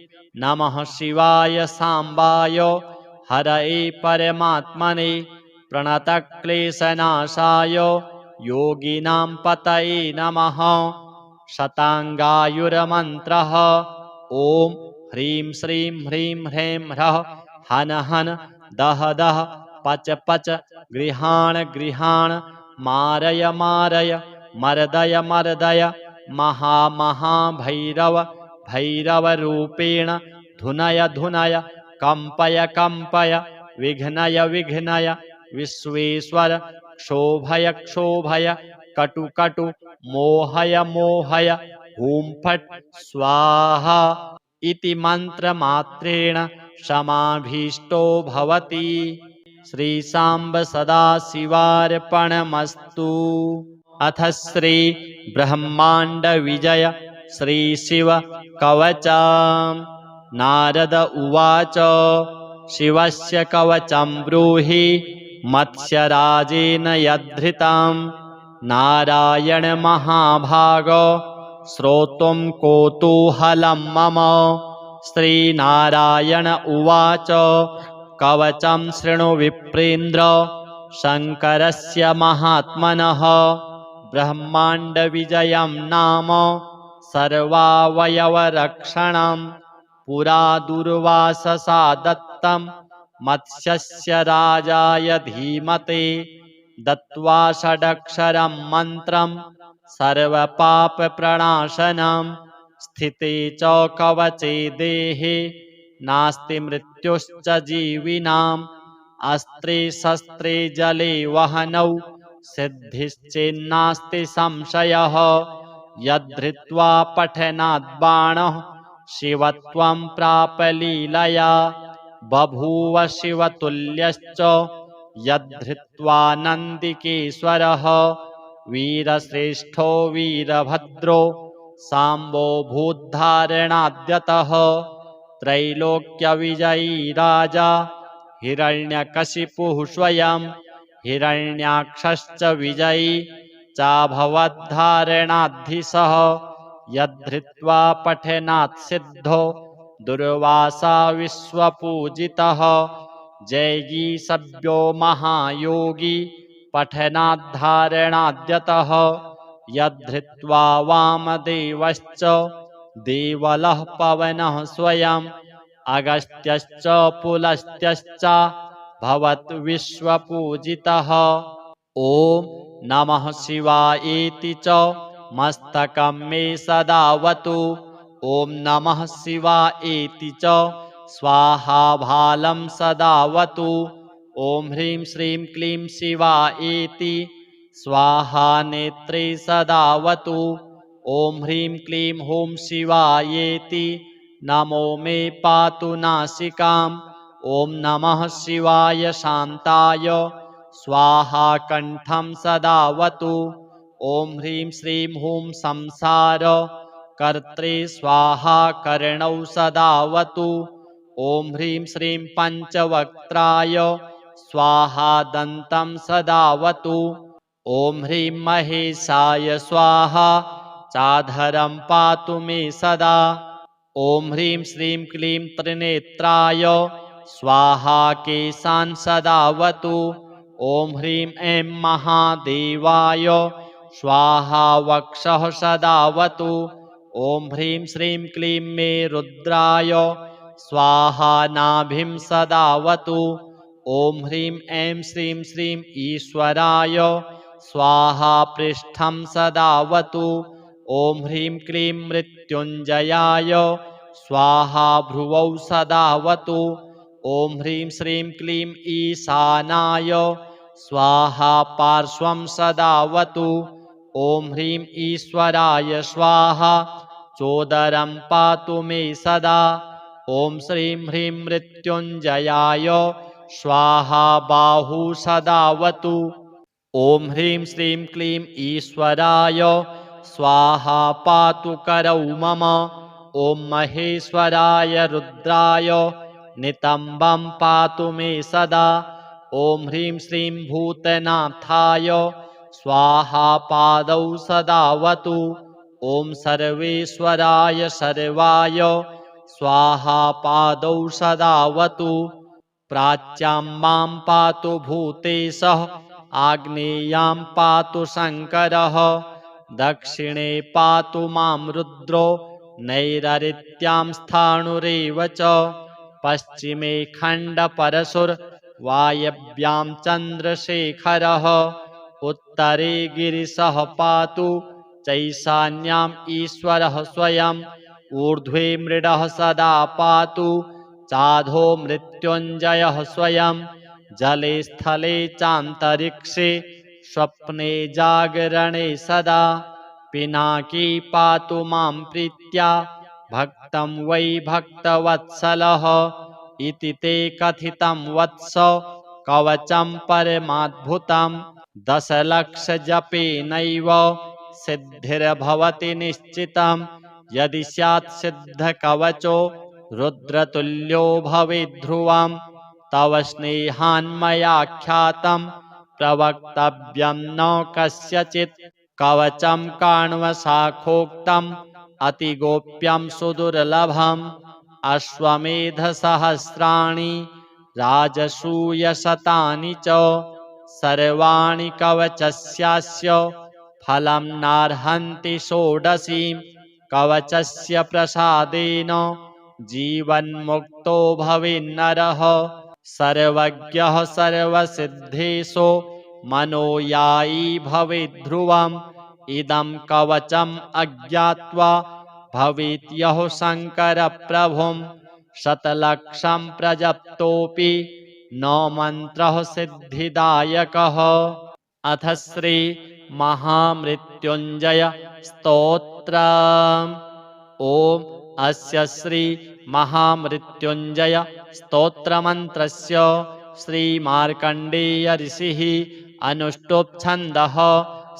नमः शिवाय साम्बाय हरये परमात्मने प्रणतक्लेशनाशाय योगिनां पतये नमः शताङ्गायुर्मन्त्रः ॐ ह्रीं श्रीं ह्रीं ह्रीं ह्रः हन हन दह दह पच पच गृहाण गृहाण मारय मारय मर्दय मर्दय महा महाभैरव भैरवरूपेण धुनय धुनय कम्पय कम्पय विघ्नय विघ्नय विश्वेश्वर क्षोभय क्षोभय कटु कटु मोहय मोहय हुं फट् स्वाहा इति मन्त्रमात्रेण समाभीष्टो भवति। श्रीसाम्ब सदाशिवार्पणमस्तु। अथ श्री ब्रह्मांड विजय श्रीशिव कवचम्। नारद उवाच शिवस्य कवचं ब्रूहि मत्स्यराजेन यद्धृतं नारायण महाभागो श्रोतुं कौतूहलं मम। श्रीनारायण उवाच कवचं शृणु विप्रेन्द्र शङ्करस्य महात्मनः ब्रह्माण्डविजयं नाम सर्वावयवरक्षणं पुरा दुर्वाससा दत्तं मत्स्यस्य राजाय धीमते दत्त्वा षडक्षरं मन्त्रं सर्वपापप्रणाशनं स्थिते च कवचे देहे नास्ति मृत्युश्च जीविनाम् अस्त्रे शस्त्रे जले वहनौ सिद्धिश्चेन्नास्ति संशयः यद्धृत्वा पठनात् बाणः शिवत्वं प्राप लीलया बभूव शिवतुल्यश्च यद्धृत्वा नन्दिकेश्वरः वीरश्रेष्ठो वीरभद्रो साम्बो भूद्धारणाद्यतः त्रैलोक्यविजयी राजा हिरण्यकशिपुः स्वयं हिरण्याक्षश्च विजयी चाभवद्धारणाद्धिसः यद्धृत्वा पठनात् सिद्धो दुर्वासा विश्वपूजितः जैगी सभ्यो महायोगी पठनाद्धारणाद्यतः यद्धृत्वा वामदेवश्च देवलः पवनः स्वयं अगस्त्यश्च पुलस्त्यश्च भवत् विश्वपूजितः। ॐ नमः शिवायेति च मस्तकं मे सदावतु। ॐ नमः शिवायेति च स्वाहा भालं सदावतु। ॐ ह्रीं श्रीं क्लीं शिवायेति स्वाहा नेत्रे सदावतु। ॐ ह्रीं क्लीं हूं शिवायेति नमो मे पातु नासिकाम्। ॐ नमः शिवाय शान्ताय स्वाहा कण्ठं सदावतु। ॐ ह्रीं श्रीं हूं संसार कर्त्रे स्वाहा कर्णौ सदावतु। ॐ ह्रीं श्रीं पञ्चवक्त्राय स्वाहा दन्तं सदावतु। ॐ ह्रीं महेशाय स्वाहा चाधरं पातु मे सदा। ॐ ह्रीं श्रीं क्लीं त्रिनेत्राय स्वाहा केशान् सदावतु। ॐ ह्रीं ऐं महादेवाय स्वाहा वक्षः सदावतु। ॐ ह्रीं श्रीं क्लीं मे रुद्राय स्वाहा नाभिं सदावतु। ॐ ह्रीं ऐं श्रीं श्रीं ईश्वराय स्वाहा पृष्ठं सदावतु। ॐ ह्रीं क्लीं मृत्युञ्जयाय स्वाहा भ्रुवौ सदावतु। ॐ ह्रीं श्रीं क्लीं ईशानाय स्वाहा पार्श्वं सदावतु। ॐ ह्रीं ईश्वराय स्वाहा चोदरं पातु मे सदा। ॐ श्रीं ह्रीं मृत्युञ्जयाय स्वाहा बाहू सदावतु। ॐ ह्रीं श्रीं क्लीं ईश्वराय स्वाहा पातु करौ मम। ॐ महेश्वराय रुद्राय नितम्बं पातु मे सदा। ॐ ह्रीं श्रीं भूतनाथाय स्वाहा पादौ सदावतु। ॐ सर्वेश्वराय सर्वाय स्वाहा पादौ सदावतु। प्राच्यां मां पातु भूतेशः आग्नेयां पातु शङ्करः दक्षिणे पातु मां रुद्रो नैरृत्यां स्थाणुरेव च पश्चिमे खण्डपरशुर्वायव्यां चन्द्रशेखरः उत्तरे गिरिशः पातु चैशान्याम् ईश्वरः स्वयं ऊर्ध्वे मृडः सदा पातु चाधो मृत्युञ्जयः स्वयं जले स्थले चान्तरिक्षे स्वप्ने जागरणे सदा पिनाकी पातु मां प्रीत्या भक्तं वै भक्तवत्सलः इति ते कथितं वत्स कवचं परमाद्भुतं दशलक्षजपेनैव सिद्धिर्भवति निश्चितं यदि स्यात् सिद्धकवचो रुद्रतुल्यो भवेद्ध्रुवं तव स्नेहान्मयाख्यातं प्रवक्तव्यं न कस्यचित् कवचं काण्वशाखोक्तम् अतिगोप्यं सुदुर्लभम् अश्वमेधसहस्राणि राजसूयशतानि च सर्वाणि कवचस्यास्य फलं नार्हन्ति षोडशीं कवचस्य प्रसादेन जीवन्मुक्तो भवेन्नरः सर्वज्ञः सर्वसिद्धेशो मनोयायी भवेद्ध्रुवम् इदं कवचम् अज्ञात्वा भवेत् यः शङ्करप्रभुं शतलक्षं प्रजप्तोऽपि न मन्त्रः सिद्धिदायकः। अथ श्री महामृत्युञ्जय स्तोत्रम्। ॐ अस्य श्री महामृत्युञ्जय स्तोत्रमन्त्रस्य श्रीमार्कण्डेय ऋषिः अनुष्टुप् छन्दः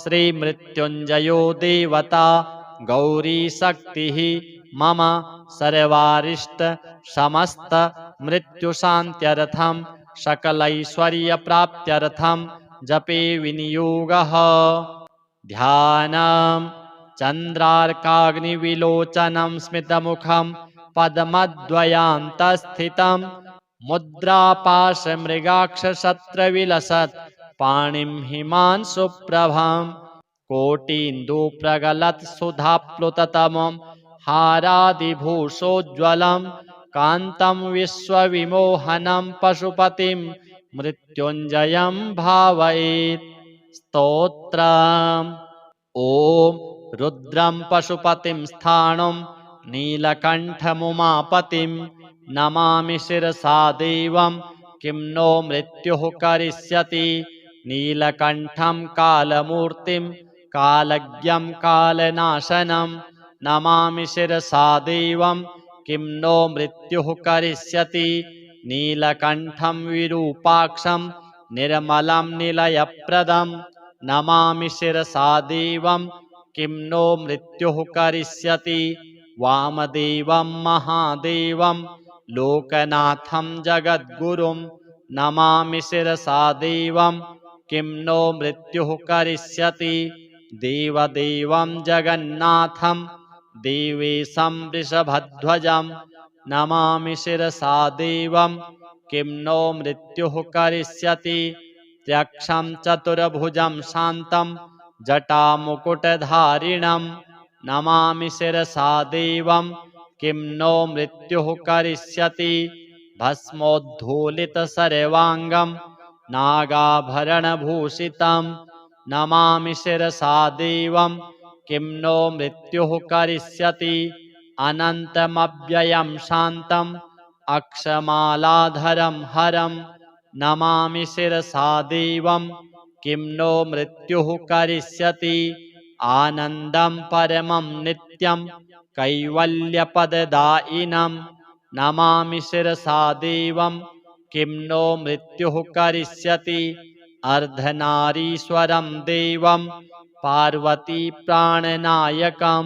श्रीमृत्युञ्जयो देवता गौरीशक्तिः मम सर्वारिष्ट समस्त मृत्युशान्त्यर्थं सकलैश्वर्यप्राप्त्यर्थं जपे विनियोगः। ध्यानम् चन्द्रार्काग्निविलोचनं स्मितमुखं पद्मद्वयान्तस्थितं मुद्रापाशमृगाक्षशस्त्रविलसत् पाणिं हिमांशुप्रभं कोटीन्दुप्रगलत्सुधाप्लुततमं हारादिभूषोज्ज्वलं कान्तं विश्वविमोहनं पशुपतिं मृत्युञ्जयं भावयेत्। स्तोत्रम्। ॐ रुद्रं पशुपतिं स्थाणुं नीलकण्ठमुमापतिं नमामि शिरसा देवं किं नो मृत्युः करिष्यति। नीलकण्ठं कालमूर्तिं कालज्ञं कालनाशनं नमामि शिरसा देवं किं नो मृत्युः करिष्यति। नीलकण्ठं विरूपाक्षं निर्मलं निलयप्रदं नमामि शिरसा देवं किं नो मृत्युः करिष्यति। वामदेवं महादेवं लोकनाथं जगद्गुरुं नमामि शिरसा देवं किं नो मृत्युः करिष्यति। देवदेवं जगन्नाथं देवेशं वृषभध्वजं नमामि शिरसा देवं किं नो मृत्युः करिष्यति। त्यक्षं चतुर्भुजं शान्तं जटामुकुटधारिणं नमामि शिरसा देवं किं नो मृत्युः करिष्यति भस्मोद्धूलितसर्वाङ्गं नागाभरणभूषितं नमामि शिरसा देवं किं नो मृत्युः करिष्यति अनन्तमव्ययं शान्तम् अक्षमालाधरं हरं नमामि शिरसा देवं किं नो मृत्युः करिष्यति आनन्दं परमं नित्यं कैवल्यपददायिनं नमामि शिरसा देवं किं नो मृत्युः करिष्यति अर्धनारीश्वरं देवं पार्वती प्राणनायकं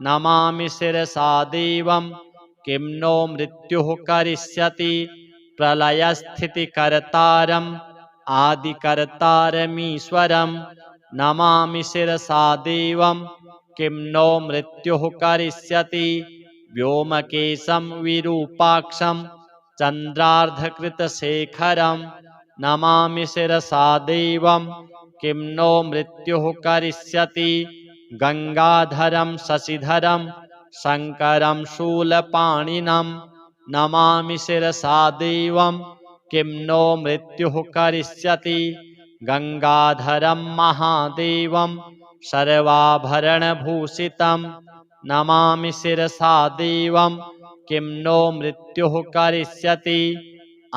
नमामि शिरसा देवं किं नो मृत्युः करिष्यति प्रलयस्थितिकर्तारम् आदिकर्तारमीश्वरं नमामि शिरसा देवं किं नो मृत्युः करिष्यति व्योमकेशं विरूपाक्षं चन्द्रार्धकृतशेखरं नमामि शिरसा देवं किं नो मृत्युः करिष्यति गंगाधरं शशिधरं शंकरं शूलपाणिनं नमामि शिरसा देवं किं नो मृत्युः करिष्यति गंगाधरं महादेवं सर्वाभरणभूषितं नमामि शिरसा देवं किं नो मृत्युः करिष्यति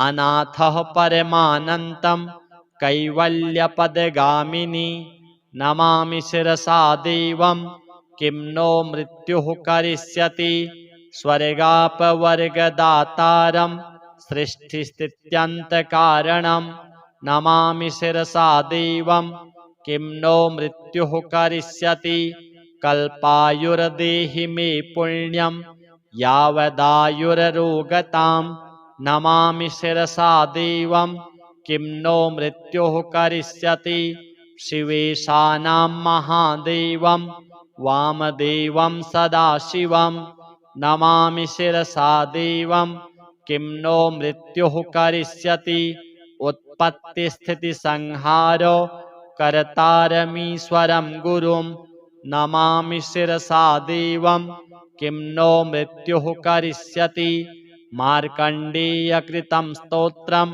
अनाथः परमानन्तं कैवल्यपदगामिनी नमामि शिरसा देवं किं नो मृत्युः करिष्यति स्वर्गापवर्गदातारं सृष्टिस्थित्यन्तकारणं नमामि शिरसा देवं किं नो मृत्युः करिष्यति कल्पायुर्देहि मे पुण्यं यावदायुररोगतां नमामि शिरसा देवं किं नो मृत्युः करिष्यति शिवेशानां महादेवं वामदेवं सदाशिवं नमामि शिरसा देवं किं नो मृत्युः करिष्यति उत्पत्तिस्थितिसंहारो कर्तारमीश्वरं गुरुं नमामि शिरसा देवं किं नो मृत्युः करिष्यति मार्कण्डेयकृतं स्तोत्रं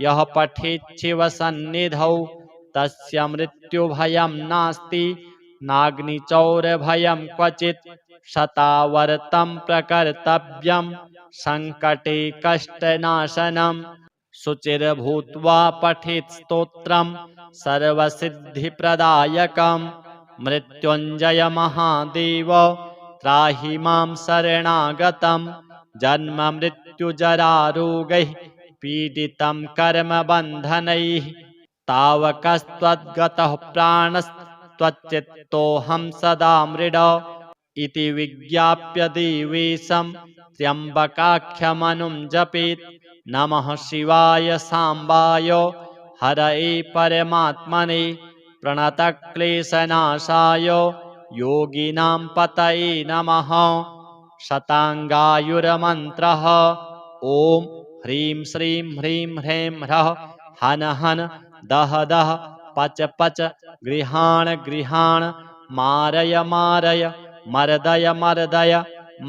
यः पठेत् शिवसन्निधौ तस्य मृत्युभयं नास्ति नाग्निचौरभयं क्वचित् शतावर्तं प्रकर्तव्यं संकटे कष्टनाशनं शुचिर्भूत्वा पठेत् स्तोत्रं सर्वसिद्धिप्रदायकं मृत्युञ्जय महादेव त्राहि मां शरणागतं जन्म मृत्युजरारोगैः पीडितं कर्मबन्धनैः तावकस्त्वद्गतः प्राणस्त्वच्चित्तोऽहं सदा मृड इति विज्ञाप्य देवेशं त्र्यम्बकाख्यमनुं जपेत् नमः शिवाय साम्बाय हरये परमात्मने प्रणतक्लेशनाशाय योगिनां पतये नमः शताङ्गायुर्मन्त्रः ॐ ह्रीं श्रीं ह्रीं ह्रीं ह्रः हन हन दह दह पच पच गृहाण गृहाण मारय मारय मर्दय मर्दय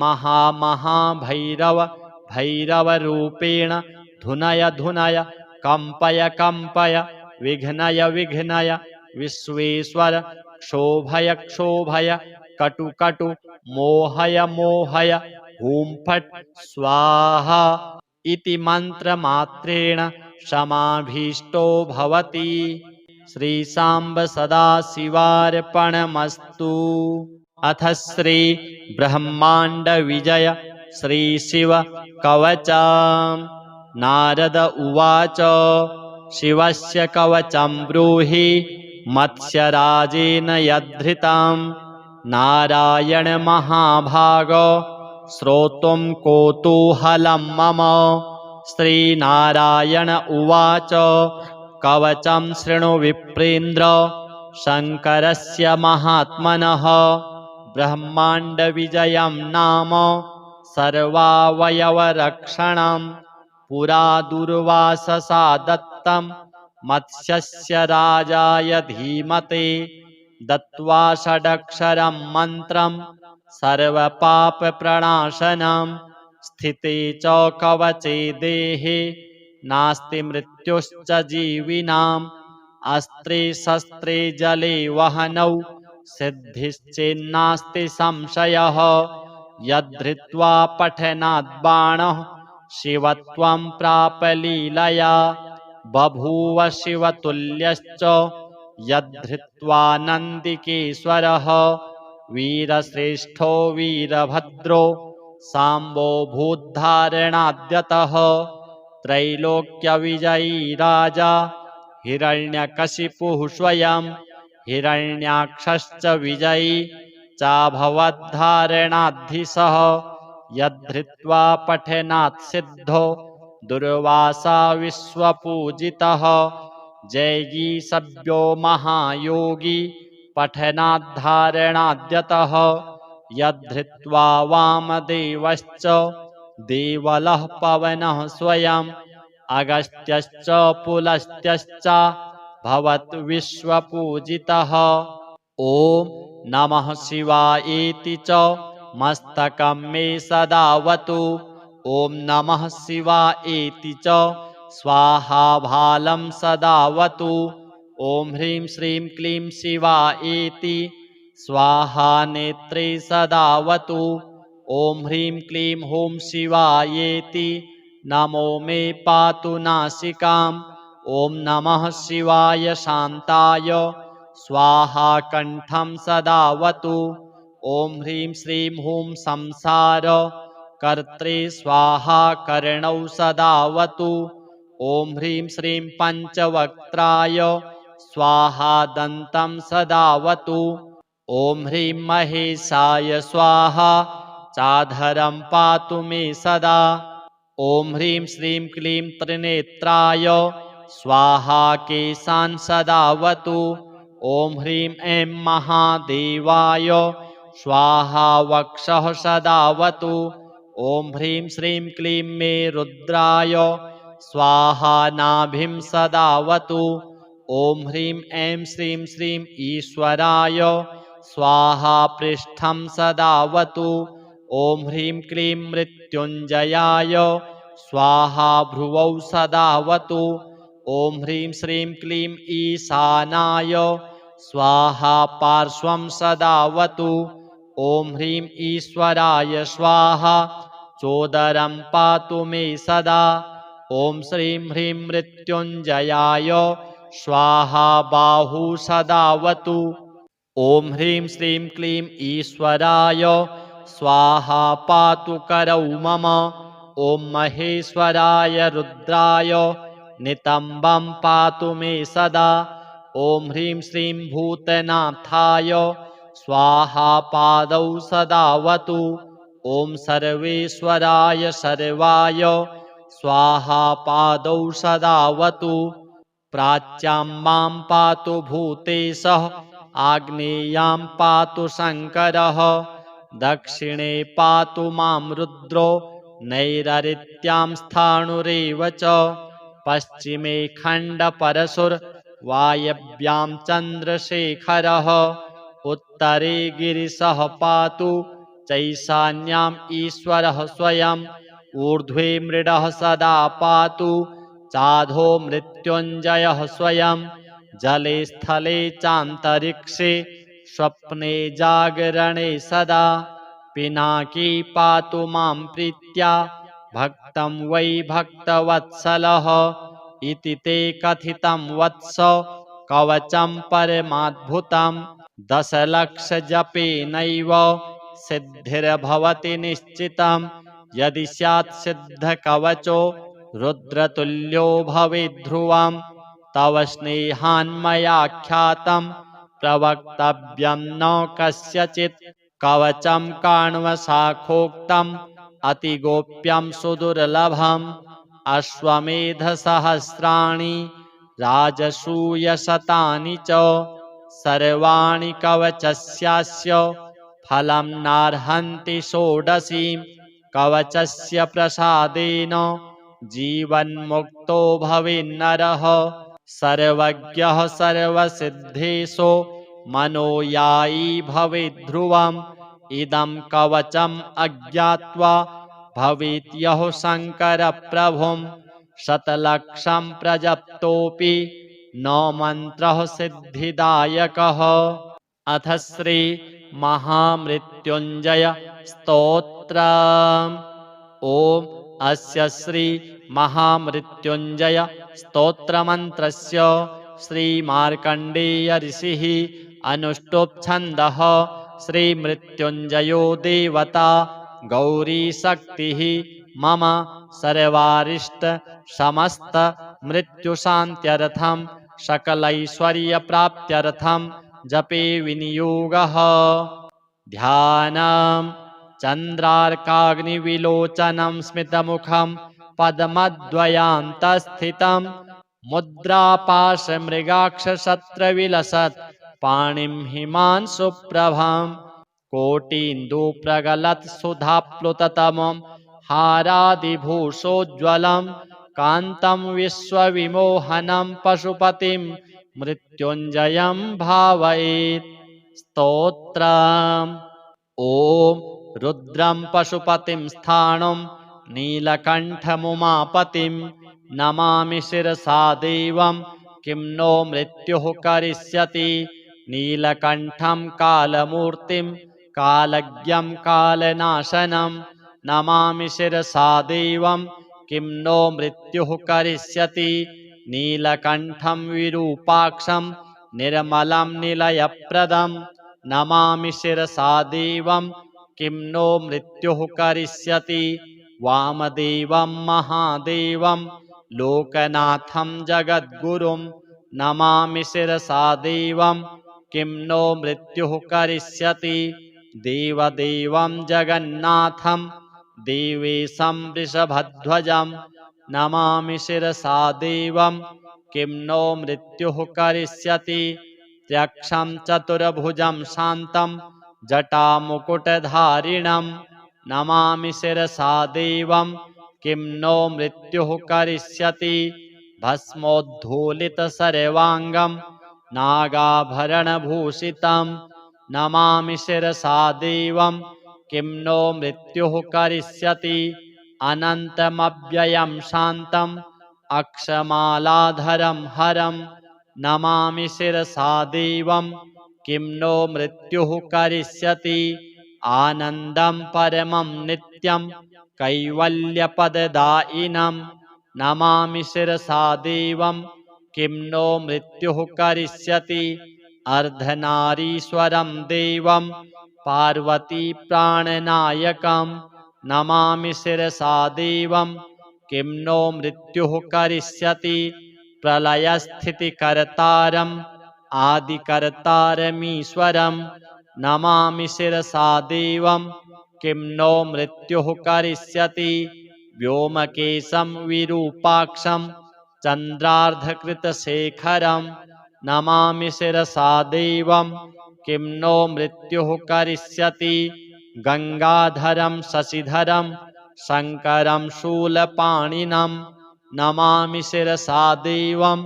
महा महाभैरव भैरवरूपेण धुनय धुनय कंपय कंपय विघ्नय विघ्नय विश्वेश्वर क्षोभय क्षोभय कटु कटु मोहय मोहय हूं फट् स्वाहा इति मंत्रमात्रेण समाभीष्टो भवति। श्रीशाम्ब सदाशिवार्पणमस्तु। अथ श्री ब्रह्मांड विजय श्री शिव कवचम्। नारद उवाच शिवस्य कवचं ब्रूहि मत्स्यराजेन यद्धृतं नारायण महाभागो श्रोतुं कौतूहलं मम। श्रीनारायण उवाच कवचं शृणु विप्रेन्द्र शङ्करस्य महात्मनः ब्रह्माण्डविजयं नाम सर्वावयवरक्षणं पुरा दुर्वाससा दत्तं मत्स्यस्य राजाय धीमते दत्त्वा षडक्षरं मन्त्रं सर्वपापप्रणाशनं स्थिते च कवचे देहे नास्ति मृत्युश्च जीविनाम् अस्त्रे शस्त्रे जले वहनौ सिद्धिश्चेन्नास्ति संशयः यद्धृत्वा पठनात् बाणः शिवत्वं प्राप लीलया बभूव शिवतुल्यश्च यद्धृत्वा नन्दिकेश्वरः वीरश्रेष्ठो वीरभद्रो साम्बो भूद्धारणाद्यतः त्रैलोक्यविजयी राजा हिरण्यकशिपुः स्वयं हिरण्याक्षश्च विजयी चाभवद्धारणाद्धिसः यद्धृत्वा पठनात् सिद्धो दुर्वासा विश्वपूजितः जैगी सभ्यो महायोगी पठनाद्धारणाद्यतः यद्धृत्वा वामदेवश्च देवलः पवनः स्वयं अगस्त्यश्च पुलस्त्यश्च भवत् विश्वपूजितः ॐ नमः शिवायेति च मस्तकं मे सदावतु ॐ नमः शिवायेति च स्वाहा भालं सदावतु ॐ ह्रीं श्रीं क्लीं शिवायेति स्वाहा नेत्रे सदावतु ॐ ह्रीं क्लीं हूं शिवायेति नमो मे पातु नासिकाम् ॐ नमः शिवाय शान्ताय स्वाहा कण्ठं सदावतु ॐ ह्रीं श्रीं हूं संसार कर्त्रे स्वाहा कर्णौ सदावतु ॐ ह्रीं श्रीं पञ्चवक्त्राय स्वाहा दन्तं सदावतु ॐ ह्रीं महेशाय स्वाहा चाधरं पातु मे सदा ॐ ह्रीं श्रीं क्लीं त्रिनेत्राय स्वाहा केशान् सदावतु ॐ ह्रीं ऐं महादेवाय स्वाहा वक्षः सदावतु ॐ ह्रीं श्रीं क्लीं मे रुद्राय स्वाहा नाभिं सदावतु ॐ ह्रीं ऐं श्रीं श्रीं ईश्वराय स्वाहा पृष्ठं सदावतु ॐ ह्रीं क्लीं मृत्युञ्जयाय स्वाहा भ्रुवौ सदावतु ॐ ह्रीं श्रीं क्लीं ईशानाय स्वाहा पार्श्वं सदावतु ॐ ह्रीं ईश्वराय स्वाहा चोदरं पातु मे सदा ॐ श्रीं ह्रीं मृत्युञ्जयाय स्वाहा बाहू सदावतु ॐ ह्रीं श्रीं क्लीं ईश्वराय स्वाहा पातु करौ मम ॐ महेश्वराय रुद्राय नितम्बं पातु मे सदा ॐ ह्रीं श्रीं भूतनाथाय स्वाहा पादौ सदावतु ॐ सर्वेश्वराय सर्वाय स्वाहा पादौ सदावतु प्राच्यां मां पातु भूतेशः आग्नेयां पातु शङ्करः दक्षिणे पातु मां रुद्रो नैरृत्यां स्थाणुरेव च पश्चिमे खण्डपरशुर्वायव्यां चन्द्रशेखरः उत्तरे गिरिशः पातु चैशान्याम् ईश्वरः स्वयं ऊर्ध्वे मृडः सदा पातु चाधो मृत्युञ्जयः स्वयं जले स्थले चान्तरिक्षे स्वप्ने जागरणे सदा पिनाकी पातु मां प्रीत्या भक्तं वै भक्तवत्सलः इति ते कथितं वत्स कवचं परमाद्भुतं दशलक्षजपेनैव सिद्धिर्भवति निश्चितं यदि स्यात् सिद्धकवचो रुद्रतुल्यो भवेद्ध्रुवं तव स्नेहान्मयाख्यातं प्रवक्तव्यं न कस्यचित् कवचं काण्वशाखोक्तम् अतिगोप्यं सुदुर्लभम् अश्वमेधसहस्राणि राजसूयशतानि च सर्वाणि कवचस्यास्य फलं नार्हन्ति षोडशीं कवचस्य प्रसादेन जीवन्मुक्तो भवेन्नरः सर्वज्ञः सर्वसिद्धेषु मनोयायी भवेद्ध्रुवम् इदं कवचम् अज्ञात्वा भवेत् यः शङ्करप्रभुं शतलक्षं प्रजप्तोऽपि न मन्त्रः सिद्धिदायकः। अथ श्री महामृत्युञ्जय स्तोत्रम्। ॐ अस्य श्री महामृत्युञ्जय स्तोत्रमन्त्रस्य श्रीमार्कण्डेय ऋषिः अनुष्टुप् छन्दः श्रीमृत्युञ्जयो देवता गौरीशक्तिः मम सर्वारिष्ट समस्त मृत्युशान्त्यर्थं सकलैश्वर्यप्राप्त्यर्थं जपे विनियोगः। ध्यानम् चन्द्रार्काग्निविलोचनं स्मितमुखं पद्मद्वयान्तस्थितं मुद्रापाशमृगाक्षशस्त्रविलसत् पाणिं हिमांशुप्रभं कोटीन्दुप्रगलत्सुधाप्लुततमं हारादिभूषोज्ज्वलं कान्तं विश्वविमोहनं पशुपतिं मृत्युञ्जयं भावयेत्। स्तोत्रम्। ॐ रुद्रं पशुपतिं स्थाणुं नीलकण्ठमुमापतिं नमामि शिरसा देवं किं नो मृत्युः करिष्यति। नीलकण्ठं कालमूर्तिं कालज्ञं कालनाशनं नमामि शिरसा देवं किं नो मृत्युः करिष्यति। नीलकण्ठं विरूपाक्षं निर्मलं निलयप्रदं नमामि शिरसा देवं किं नो मृत्युः करिष्यति। वामदेवं महादेवं लोकनाथं जगद्गुरुं नमामि शिरसा देवं किं नो मृत्युः करिष्यति। देवदेवं जगन्नाथं देवेशं वृषभध्वजं नमामि शिरसा देवं किं नो मृत्युः करिष्यति। त्र्यक्षं चतुर्भुजं शान्तं जटामुकुटधारिणं नमामि शिरसा देवं किं नो मृत्युः करिष्यति। भस्मोद्धूलितसर्वाङ्गं नागाभरणभूषितं नमामि शिरसा देवं किं नो मृत्युः करिष्यति। अनन्तमव्ययं शान्तम् अक्षमालाधरं हरं नमामि शिरसा देवं किं नो मृत्युः करिष्यति। आनन्दं परमं नित्यं कैवल्यपददायिनं नमामि शिरसा देवं किं नो मृत्युः करिष्यति। अर्धनारीश्वरं देवं पार्वतीप्राणनायकं नमामि शिरसा देवं किं नो मृत्युः करिष्यति। प्रलयस्थितिकर्तारम् आदिकर्तारमीश्वरं नमामि शिरसा देवं किं नो मृत्युः करिष्यति। व्योमकेशं विरूपाक्षं चन्द्रार्धकृतशेखरं नमामि शिरसा देवं किं नो मृत्युः करिष्यति। गङ्गाधरं शशिधरं शङ्करं शूलपाणिनं नमामि शिरसा देवं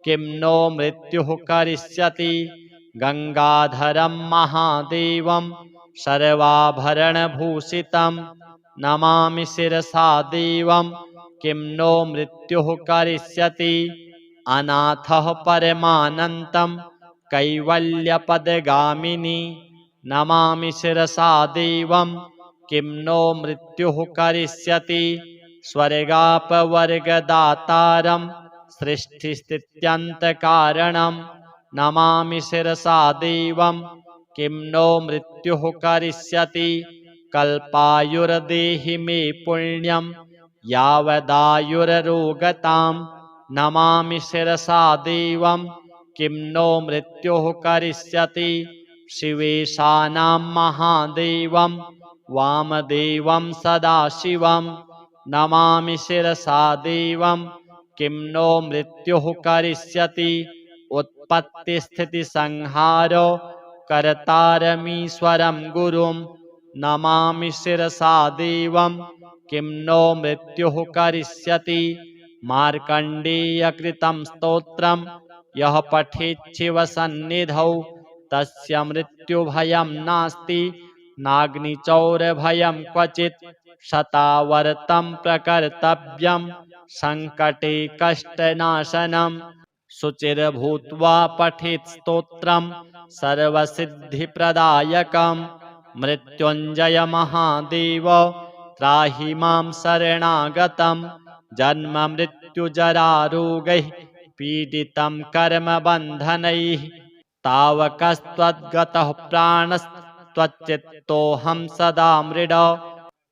किं नो मृत्युः करिष्यति। गङ्गाधरं महादेवं सर्वाभरणभूषितं नमामि शिरसा देवं किं नो मृत्युः करिष्यति। अनाथः परमानन्तं कैवल्यपदगामिनी नमामि शिरसा देवं किं नो मृत्युः करिष्यति। स्वर्गापवर्गदातारं सृष्टिस्थित्यन्तकारणं नमामि शिरसा देवं किं नो मृत्युः करिष्यति। कल्पायुर्देहि मे पुण्यं यावदायुररोगतां नमामि शिरसा देवं किं नो मृत्युः करिष्यति। शिवेशानां महादेवं वामदेवं सदाशिवं नमामि शिरसा देवं किं नो मृत्युः करिष्यति। उत्पत्तिस्थितिसंहारो कर्तारमीश्वरं गुरुं नमामि शिरसा देवं किं नो मृत्युः करिष्यति। मार्कण्डेयकृतं स्तोत्रं यः पठेत् शिवसन्निधौ तस्य मृत्युभयं नास्ति नाग्निचौरभयं क्वचित् शतावर्तं प्रकर्तव्यं सङ्कटे कष्टनाशनं शुचिर्भूत्वा पठेत् स्तोत्रं सर्वसिद्धिप्रदायकं मृत्युञ्जय महादेव त्राहि मां शरणागतं जन्म मृत्युजरारोगैः पीडितं कर्मबन्धनैः तावकस्त्वद्गतः प्राणस्त्वच्चित्तोऽहं सदा मृड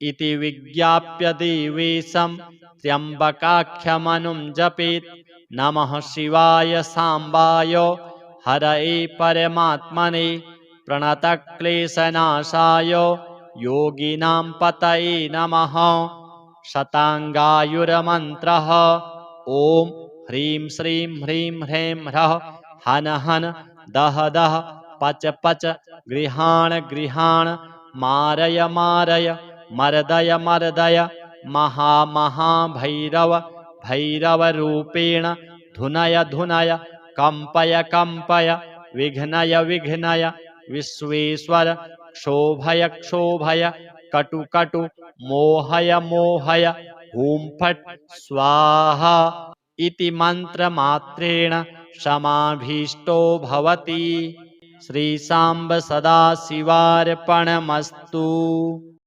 इति विज्ञाप्य देवेशं त्र्यम्बकाख्यमनुं जपेत् नमः शिवाय साम्बाय हरये परमात्मने प्रणतक्लेशनाशाय योगिनां पतये नमः शताङ्गायुर्मन्त्रः ॐ ह्रीं श्रीं ह्रीं ह्रीं ह्रः हन हन दह दह पच पच गृहाण गृहाण मारय मारय मर्दय मर्दय महा महाभैरव भैरवरूपेण धुनय धुनय कम्पय कम्पय विघ्नय विघ्नय विश्वेश्वर क्षोभय क्षोभय कटु कटु मोहय मोहय हुं फट् स्वाहा इति मन्त्रमात्रेण समाभीष्टो भवति। श्रीशाम्ब सदाशिवार्पणमस्तु।